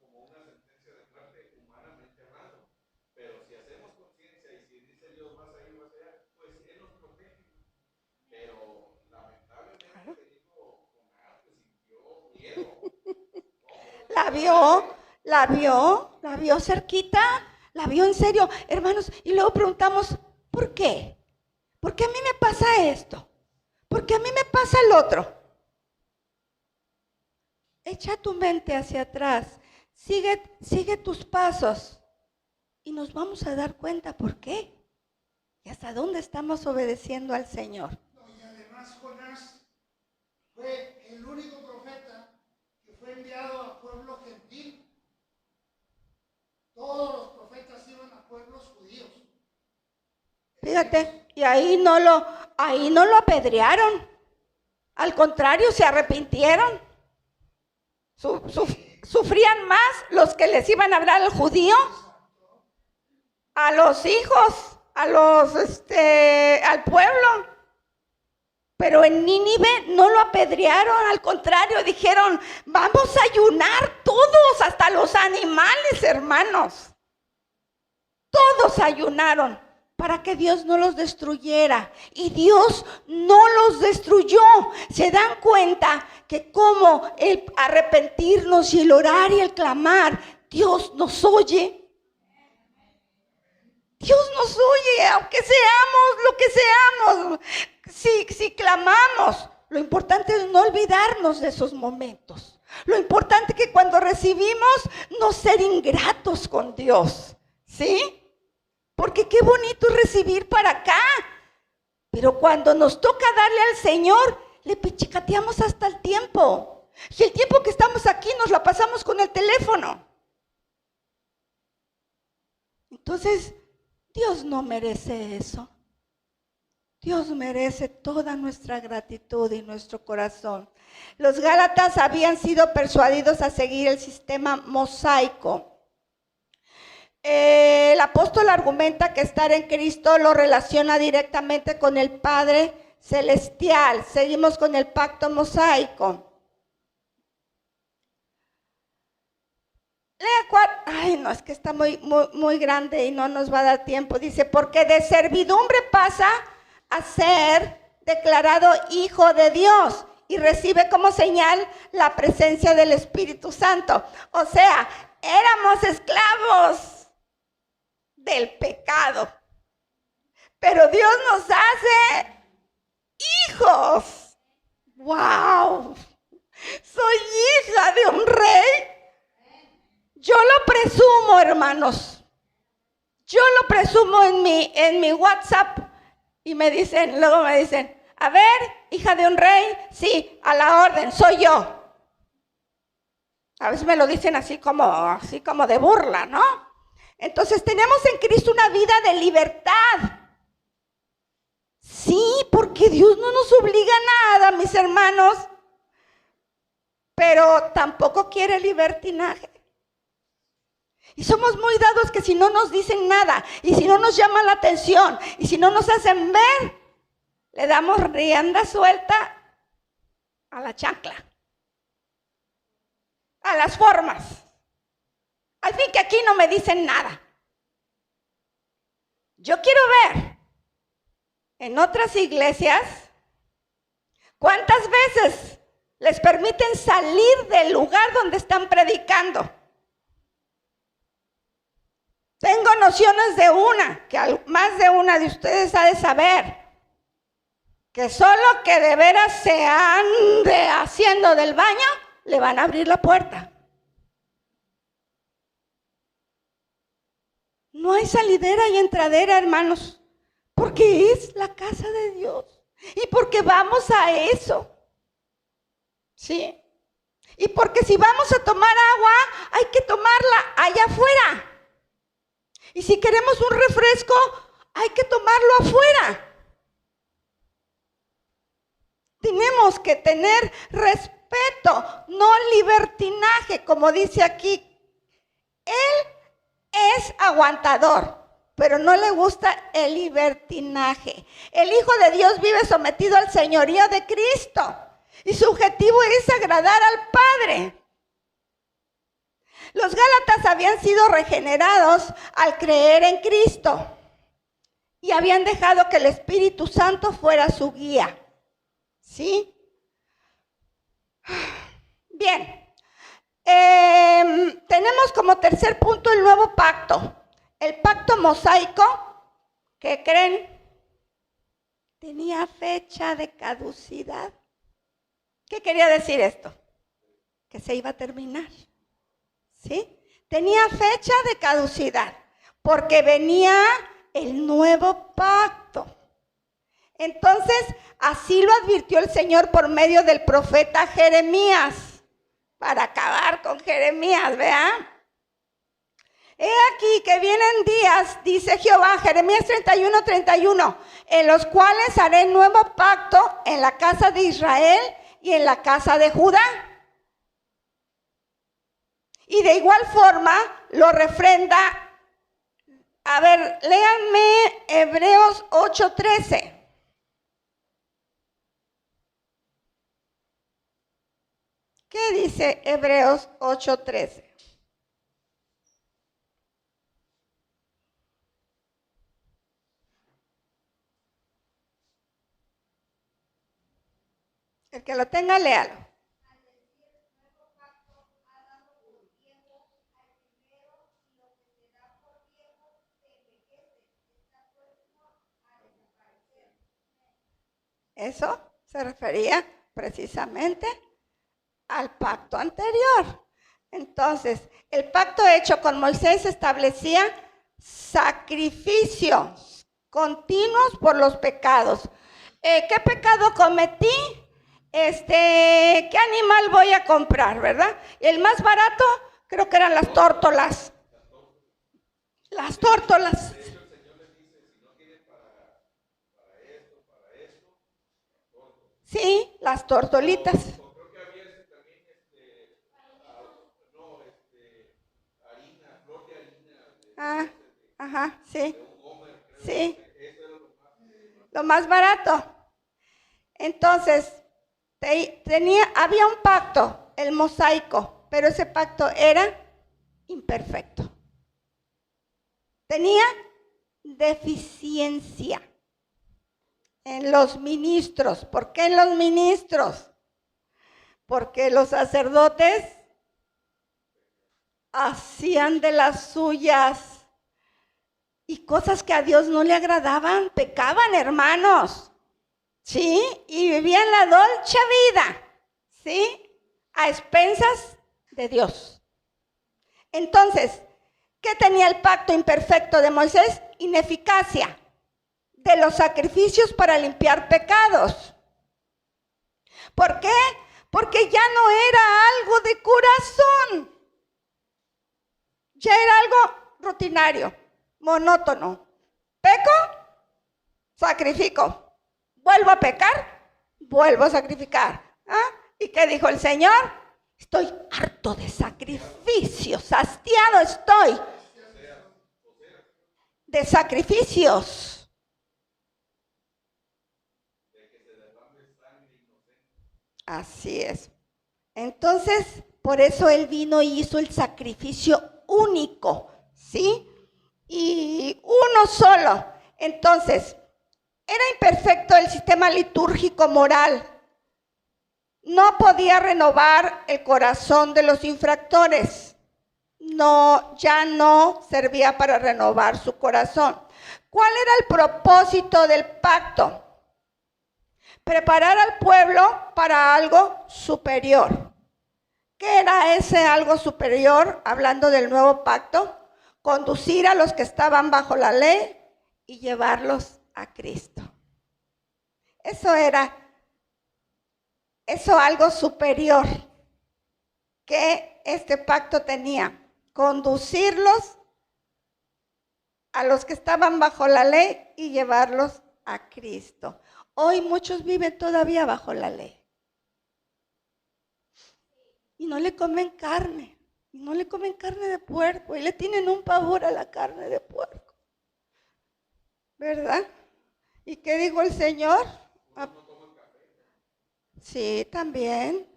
como una sentencia de muerte humanamente hablando. Pero si hacemos conciencia y si dice Dios, vas a ir, vas allá, pues Él nos protege. Pero, lamentablemente, te digo, Jonás se sintió miedo. La vio cerquita, la vio en serio, hermanos, y luego preguntamos, ¿por qué? ¿Por qué a mí me pasa esto? ¿Por qué a mí me pasa el otro? Echa tu mente hacia atrás, sigue tus pasos y nos vamos a dar cuenta por qué y hasta dónde estamos obedeciendo al Señor. Y además Jonás fue el único profeta que fue enviado a pueblo gentil. Todos los profetas iban a pueblos judíos. Fíjate, y ahí no lo apedrearon. Al contrario, se arrepintieron. Sufrían más los que les iban a hablar al judío, a los hijos, al pueblo. Pero en Nínive no lo apedrearon, al contrario, dijeron, vamos a ayunar todos, hasta los animales, hermanos. Todos ayunaron para que Dios no los destruyera. Y Dios no los destruyó. ¿Se dan cuenta que como el arrepentirnos y el orar y el clamar, Dios nos oye? Dios nos oye, aunque seamos lo que seamos. Si clamamos, lo importante es no olvidarnos de esos momentos. Lo importante es que cuando recibimos, no ser ingratos con Dios, ¿sí? Porque qué bonito es recibir para acá. Pero cuando nos toca darle al Señor, le pichicateamos hasta el tiempo. Y el tiempo que estamos aquí nos la pasamos con el teléfono. Entonces, Dios no merece eso. Dios merece toda nuestra gratitud y nuestro corazón. Los Gálatas habían sido persuadidos a seguir el sistema mosaico. El apóstol argumenta que estar en Cristo lo relaciona directamente con el Padre Celestial. Seguimos con el pacto mosaico. Ay, no, es que está muy grande y no nos va a dar tiempo. Dice, porque de servidumbre pasa a ser declarado hijo de Dios y recibe como señal la presencia del Espíritu Santo. O sea, éramos esclavos del pecado, pero Dios nos hace hijos. ¡Wow! Soy hija de un rey. Yo lo presumo, hermanos. Yo lo presumo en mi WhatsApp y luego me dicen, a ver, hija de un rey, sí, a la orden, soy yo. A veces me lo dicen así como de burla, ¿no? Entonces tenemos en Cristo una vida de libertad. Sí, porque Dios no nos obliga a nada, mis hermanos, pero tampoco quiere libertinaje. Y somos muy dados que si no nos dicen nada, y si no nos llaman la atención, y si no nos hacen ver, le damos rienda suelta a la chancla, a las formas. Al fin que aquí no me dicen nada. Yo quiero ver en otras iglesias cuántas veces les permiten salir del lugar donde están predicando. Tengo nociones de que más de una de ustedes ha de saber, que solo que de veras se ande haciendo del baño, le van a abrir la puerta. No hay salidera y entradera, hermanos, porque es la casa de Dios y porque vamos a eso. ¿Sí? Y porque si vamos a tomar agua, hay que tomarla allá afuera. Y si queremos un refresco, hay que tomarlo afuera. Tenemos que tener respeto, no libertinaje, como dice aquí. Él es aguantador, pero no le gusta el libertinaje. El Hijo de Dios vive sometido al señorío de Cristo y su objetivo es agradar al Padre. Los Gálatas habían sido regenerados al creer en Cristo y habían dejado que el Espíritu Santo fuera su guía. ¿Sí? Bien. Tenemos como tercer punto el nuevo pacto. El pacto mosaico, ¿qué creen? Tenía fecha de caducidad. ¿Qué quería decir esto? Que se iba a terminar. ¿Sí? Tenía fecha de caducidad, porque venía el nuevo pacto. Entonces, así lo advirtió el Señor por medio del profeta Jeremías, para acabar con Jeremías, ¿vean? He aquí que vienen días, dice Jehová, Jeremías 31:31, en los cuales haré nuevo pacto en la casa de Israel y en la casa de Judá. Y de igual forma lo refrenda. A ver, léanme Hebreos 8:13. ¿Qué dice Hebreos 8:13? El que lo tenga, léalo. Eso se refería precisamente al pacto anterior. Entonces, el pacto hecho con Moisés establecía sacrificios continuos por los pecados. ¿Qué pecado cometí? ¿Qué animal voy a comprar, verdad? El más barato creo que eran las tórtolas. Las tórtolas. Sí, las tortolitas. Creo que había también harina, flor de harina. Ajá, sí. Sí. Lo más barato. Entonces, había un pacto, el mosaico, pero ese pacto era imperfecto. Tenía deficiencia en los ministros. ¿Por qué en los ministros? Porque los sacerdotes hacían de las suyas y cosas que a Dios no le agradaban, pecaban, hermanos, ¿sí? Y vivían la dolce vida, ¿sí? A expensas de Dios. Entonces, ¿qué tenía el pacto imperfecto de Moisés? Ineficacia de los sacrificios para limpiar pecados. ¿Por qué? Porque ya no era algo de corazón. Ya era algo rutinario, monótono. Peco, sacrifico. Vuelvo a pecar, vuelvo a sacrificar. ¿Ah? ¿Y qué dijo el Señor? Estoy harto de sacrificios, hastiado estoy de sacrificios. Así es. Entonces, por eso Él vino y hizo el sacrificio único, ¿sí? Y uno solo. Entonces, era imperfecto el sistema litúrgico moral. No podía renovar el corazón de los infractores. No, ya no servía para renovar su corazón. ¿Cuál era el propósito del pacto? Preparar al pueblo para algo superior. ¿Qué era ese algo superior? Hablando del nuevo pacto, conducir a los que estaban bajo la ley y llevarlos a Cristo. Eso algo superior que este pacto tenía, conducirlos a los que estaban bajo la ley y llevarlos a Cristo. Hoy muchos viven todavía bajo la ley y no le comen carne, y no le comen carne de puerco y le tienen un pavor a la carne de puerco, ¿verdad? ¿Y qué dijo el Señor? Sí, también.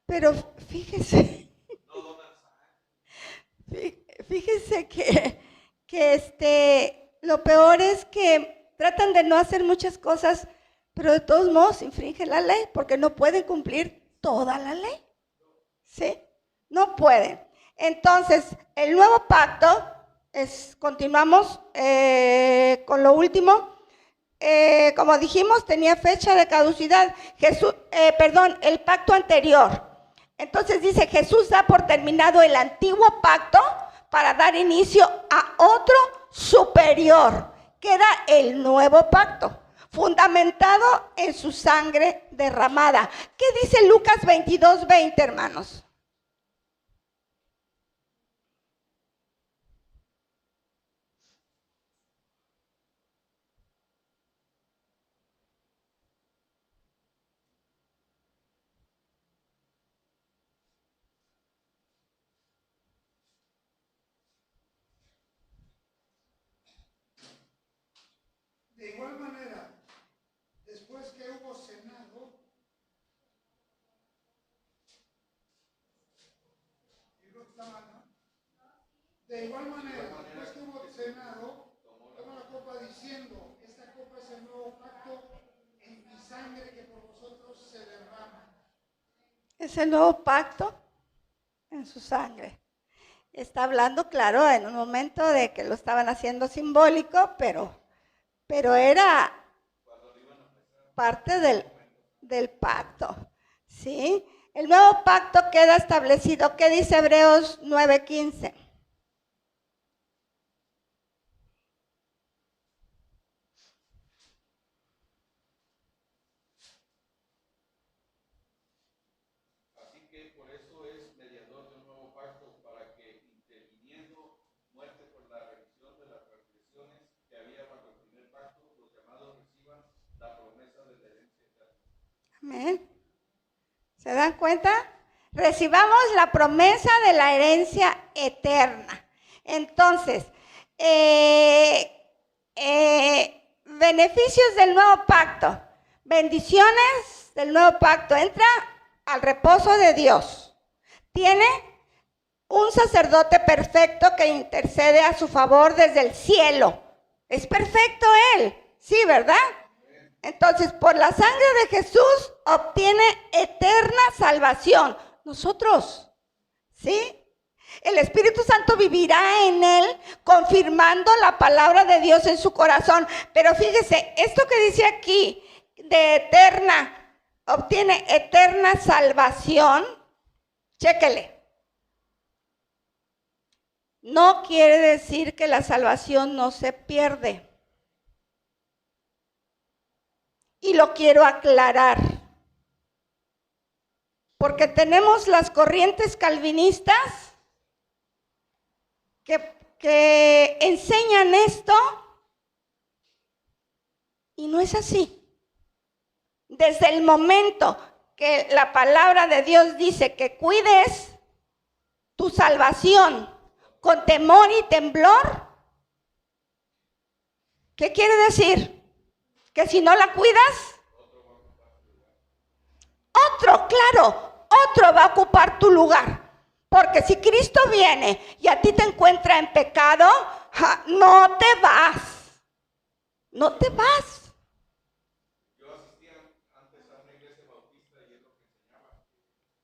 Pero fíjese que lo peor es que tratan de no hacer muchas cosas, pero de todos modos infringen la ley porque no pueden cumplir toda la ley. ¿Sí? No pueden. Entonces, el nuevo pacto, continuamos con lo último. Como dijimos, tenía fecha de caducidad. El pacto anterior. Entonces dice, Jesús da por terminado el antiguo pacto para dar inicio a otro superior, que era el nuevo pacto, fundamentado en su sangre derramada. ¿Qué dice Lucas 22:20, hermanos? De igual manera, después que hubo cenado, toma la copa diciendo, esta copa es el nuevo pacto en mi sangre que por vosotros se derrama. Es el nuevo pacto en su sangre. Está hablando, claro, en un momento de que lo estaban haciendo simbólico, pero era parte del pacto, ¿sí? El nuevo pacto queda establecido. ¿Qué dice Hebreos 9:15? Así que por eso es mediador de un nuevo pacto, para que interviniendo muerte por la remisión de las transgresiones que había bajo el primer pacto, los llamados reciban la promesa de la herencia eterna. Amén. ¿Se dan cuenta? Recibamos la promesa de la herencia eterna. Entonces, beneficios del nuevo pacto, bendiciones del nuevo pacto. Entra al reposo de Dios. Tiene un sacerdote perfecto que intercede a su favor desde el cielo. Es perfecto Él, sí, ¿verdad? Entonces, por la sangre de Jesús obtiene eterna salvación. Nosotros, ¿sí? El Espíritu Santo vivirá en él, confirmando la palabra de Dios en su corazón. Pero fíjese, esto que dice aquí, de eterna, obtiene eterna salvación, chéquele. No quiere decir que la salvación no se pierde. Y lo quiero aclarar. Porque tenemos las corrientes calvinistas que enseñan esto y no es así. Desde el momento que la palabra de Dios dice que cuides tu salvación con temor y temblor, ¿qué quiere decir? Que si no la cuidas, otro va a ocupar tu lugar. Porque si Cristo viene y a ti te encuentra en pecado, no te vas. No te vas. Yo asistía antes a una iglesia bautista y es lo que enseñaba.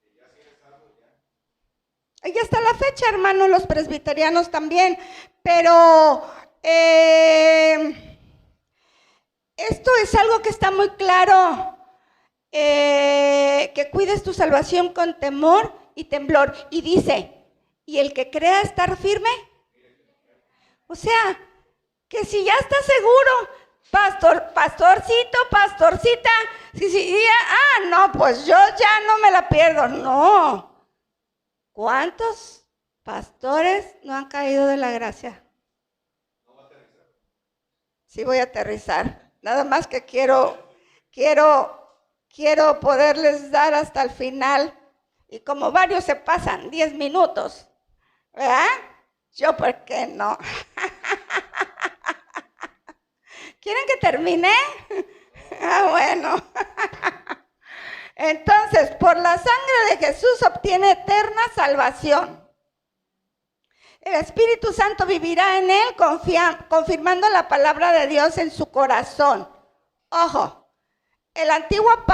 Que ya si eres salvo, ya. Y hasta la fecha, hermanos, los presbiterianos también. Pero esto es algo que está muy claro. Que cuides tu salvación con temor y temblor. Y dice, ¿y el que crea estar firme? O sea, que si ya está seguro, pastorcito, pastorcita, no, pues yo ya no me la pierdo. No. ¿Cuántos pastores no han caído de la gracia? Sí voy a aterrizar. Nada más que quiero poderles dar hasta el final. Y como varios se pasan 10 minutos, ¿verdad? Yo, ¿por qué no? ¿Quieren que termine? Bueno. Entonces, por la sangre de Jesús obtiene eterna salvación. El Espíritu Santo vivirá en él, confirmando la palabra de Dios en su corazón. Ojo, en el antiguo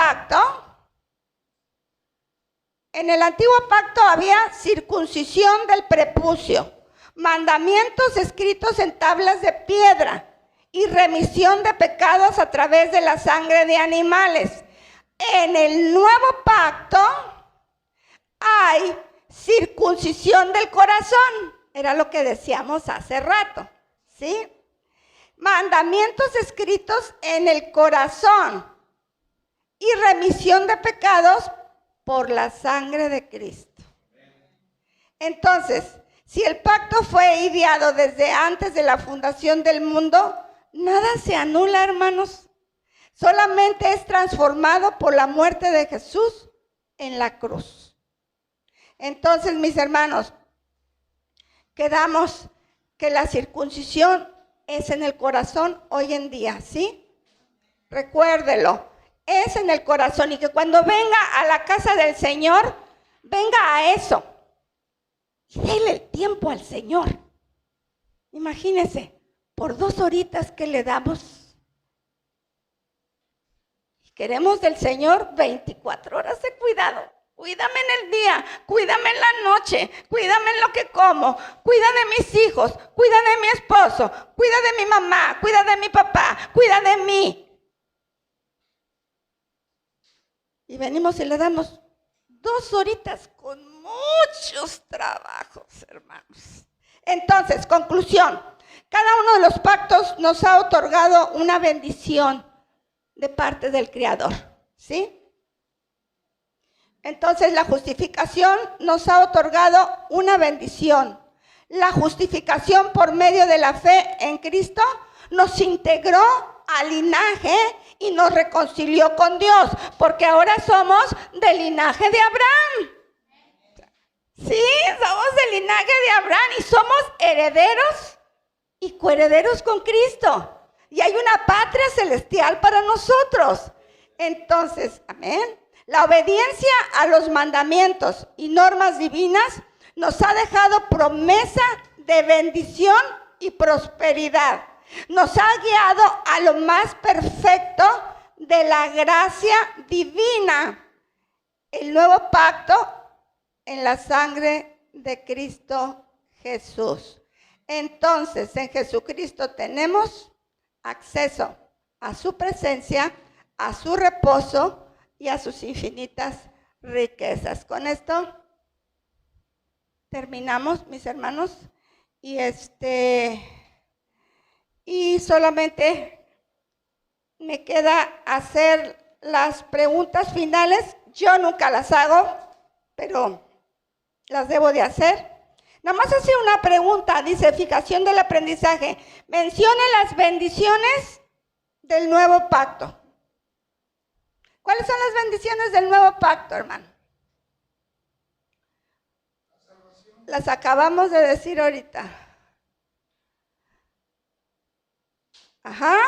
pacto había circuncisión del prepucio, mandamientos escritos en tablas de piedra y remisión de pecados a través de la sangre de animales. En el nuevo pacto hay circuncisión del corazón, era lo que decíamos hace rato, ¿sí? Mandamientos escritos en el corazón y remisión de pecados por la sangre de Cristo. Entonces, si el pacto fue ideado desde antes de la fundación del mundo, nada se anula, hermanos. Solamente es transformado por la muerte de Jesús en la cruz. Entonces, mis hermanos, quedamos que la circuncisión es en el corazón hoy en día, ¿sí? Recuérdelo. Es en el corazón y que cuando venga a la casa del Señor, venga a eso. Y déle el tiempo al Señor. Imagínense, por 2 horitas que le damos. Y queremos del Señor 24 horas de cuidado. Cuídame en el día, cuídame en la noche, cuídame en lo que como, cuida de mis hijos, cuida de mi esposo, cuida de mi mamá, cuida de mi papá, cuida de mí. Y venimos y le damos 2 horitas con muchos trabajos, hermanos. Entonces, conclusión. Cada uno de los pactos nos ha otorgado una bendición de parte del Creador, ¿sí? Entonces, la justificación nos ha otorgado una bendición. La justificación por medio de la fe en Cristo nos integró al linaje y nos reconcilió con Dios, porque ahora somos del linaje de Abraham. Sí, somos del linaje de Abraham y somos herederos y coherederos con Cristo. Y hay una patria celestial para nosotros. Entonces, amén. La obediencia a los mandamientos y normas divinas nos ha dejado promesa de bendición y prosperidad. Nos ha guiado a lo más perfecto de la gracia divina. El nuevo pacto en la sangre de Cristo Jesús. Entonces, en Jesucristo tenemos acceso a su presencia, a su reposo y a sus infinitas riquezas. Con esto terminamos, mis hermanos, y solamente me queda hacer las preguntas finales. Yo nunca las hago, pero las debo de hacer. Nada más hace una pregunta, dice, fijación del aprendizaje. Mencione las bendiciones del nuevo pacto. ¿Cuáles son las bendiciones del nuevo pacto, hermano? Las acabamos de decir ahorita. Ajá,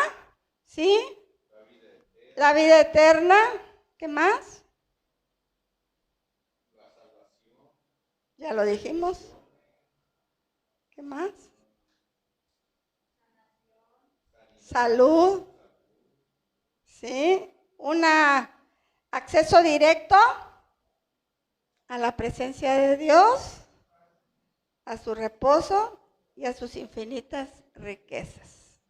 ¿sí? La vida eterna. ¿Qué más? La salvación. Ya lo dijimos. ¿Qué más? Salud. ¿Sí? Un acceso directo a la presencia de Dios, a su reposo y a sus infinitas riquezas.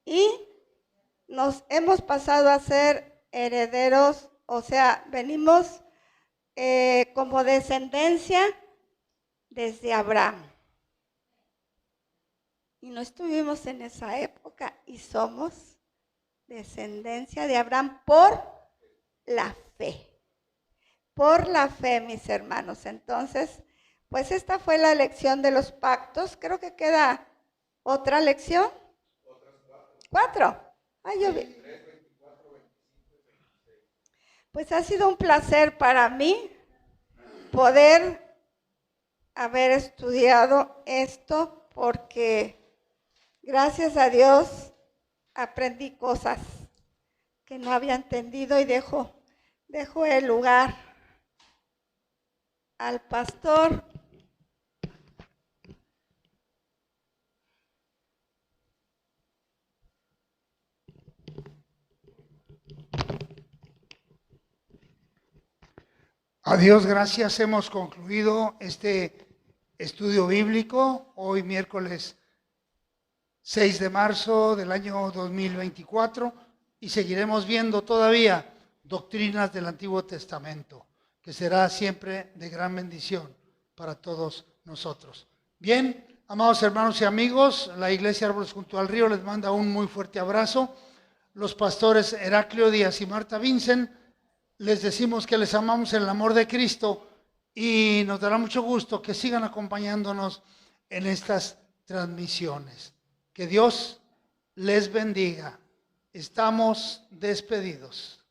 Y nos hemos pasado a ser herederos, o sea, venimos como descendencia desde Abraham. Y no estuvimos en esa época y somos descendencia de Abraham por la fe. Por la fe, mis hermanos. Entonces, pues esta fue la lección de los pactos. Creo que queda otra lección. ¿4? Ay, yo vi. Pues ha sido un placer para mí poder haber estudiado esto, porque gracias a Dios aprendí cosas que no había entendido y dejo el lugar al pastor. A Dios gracias, hemos concluido este estudio bíblico, hoy miércoles 6 de marzo del año 2024, y seguiremos viendo todavía doctrinas del Antiguo Testamento, que será siempre de gran bendición para todos nosotros. Bien, amados hermanos y amigos, la Iglesia Árboles Junto al Río les manda un muy fuerte abrazo. Los pastores Heraclio Díaz y Marta Vincent les decimos que les amamos en el amor de Cristo y nos dará mucho gusto que sigan acompañándonos en estas transmisiones. Que Dios les bendiga. Estamos despedidos.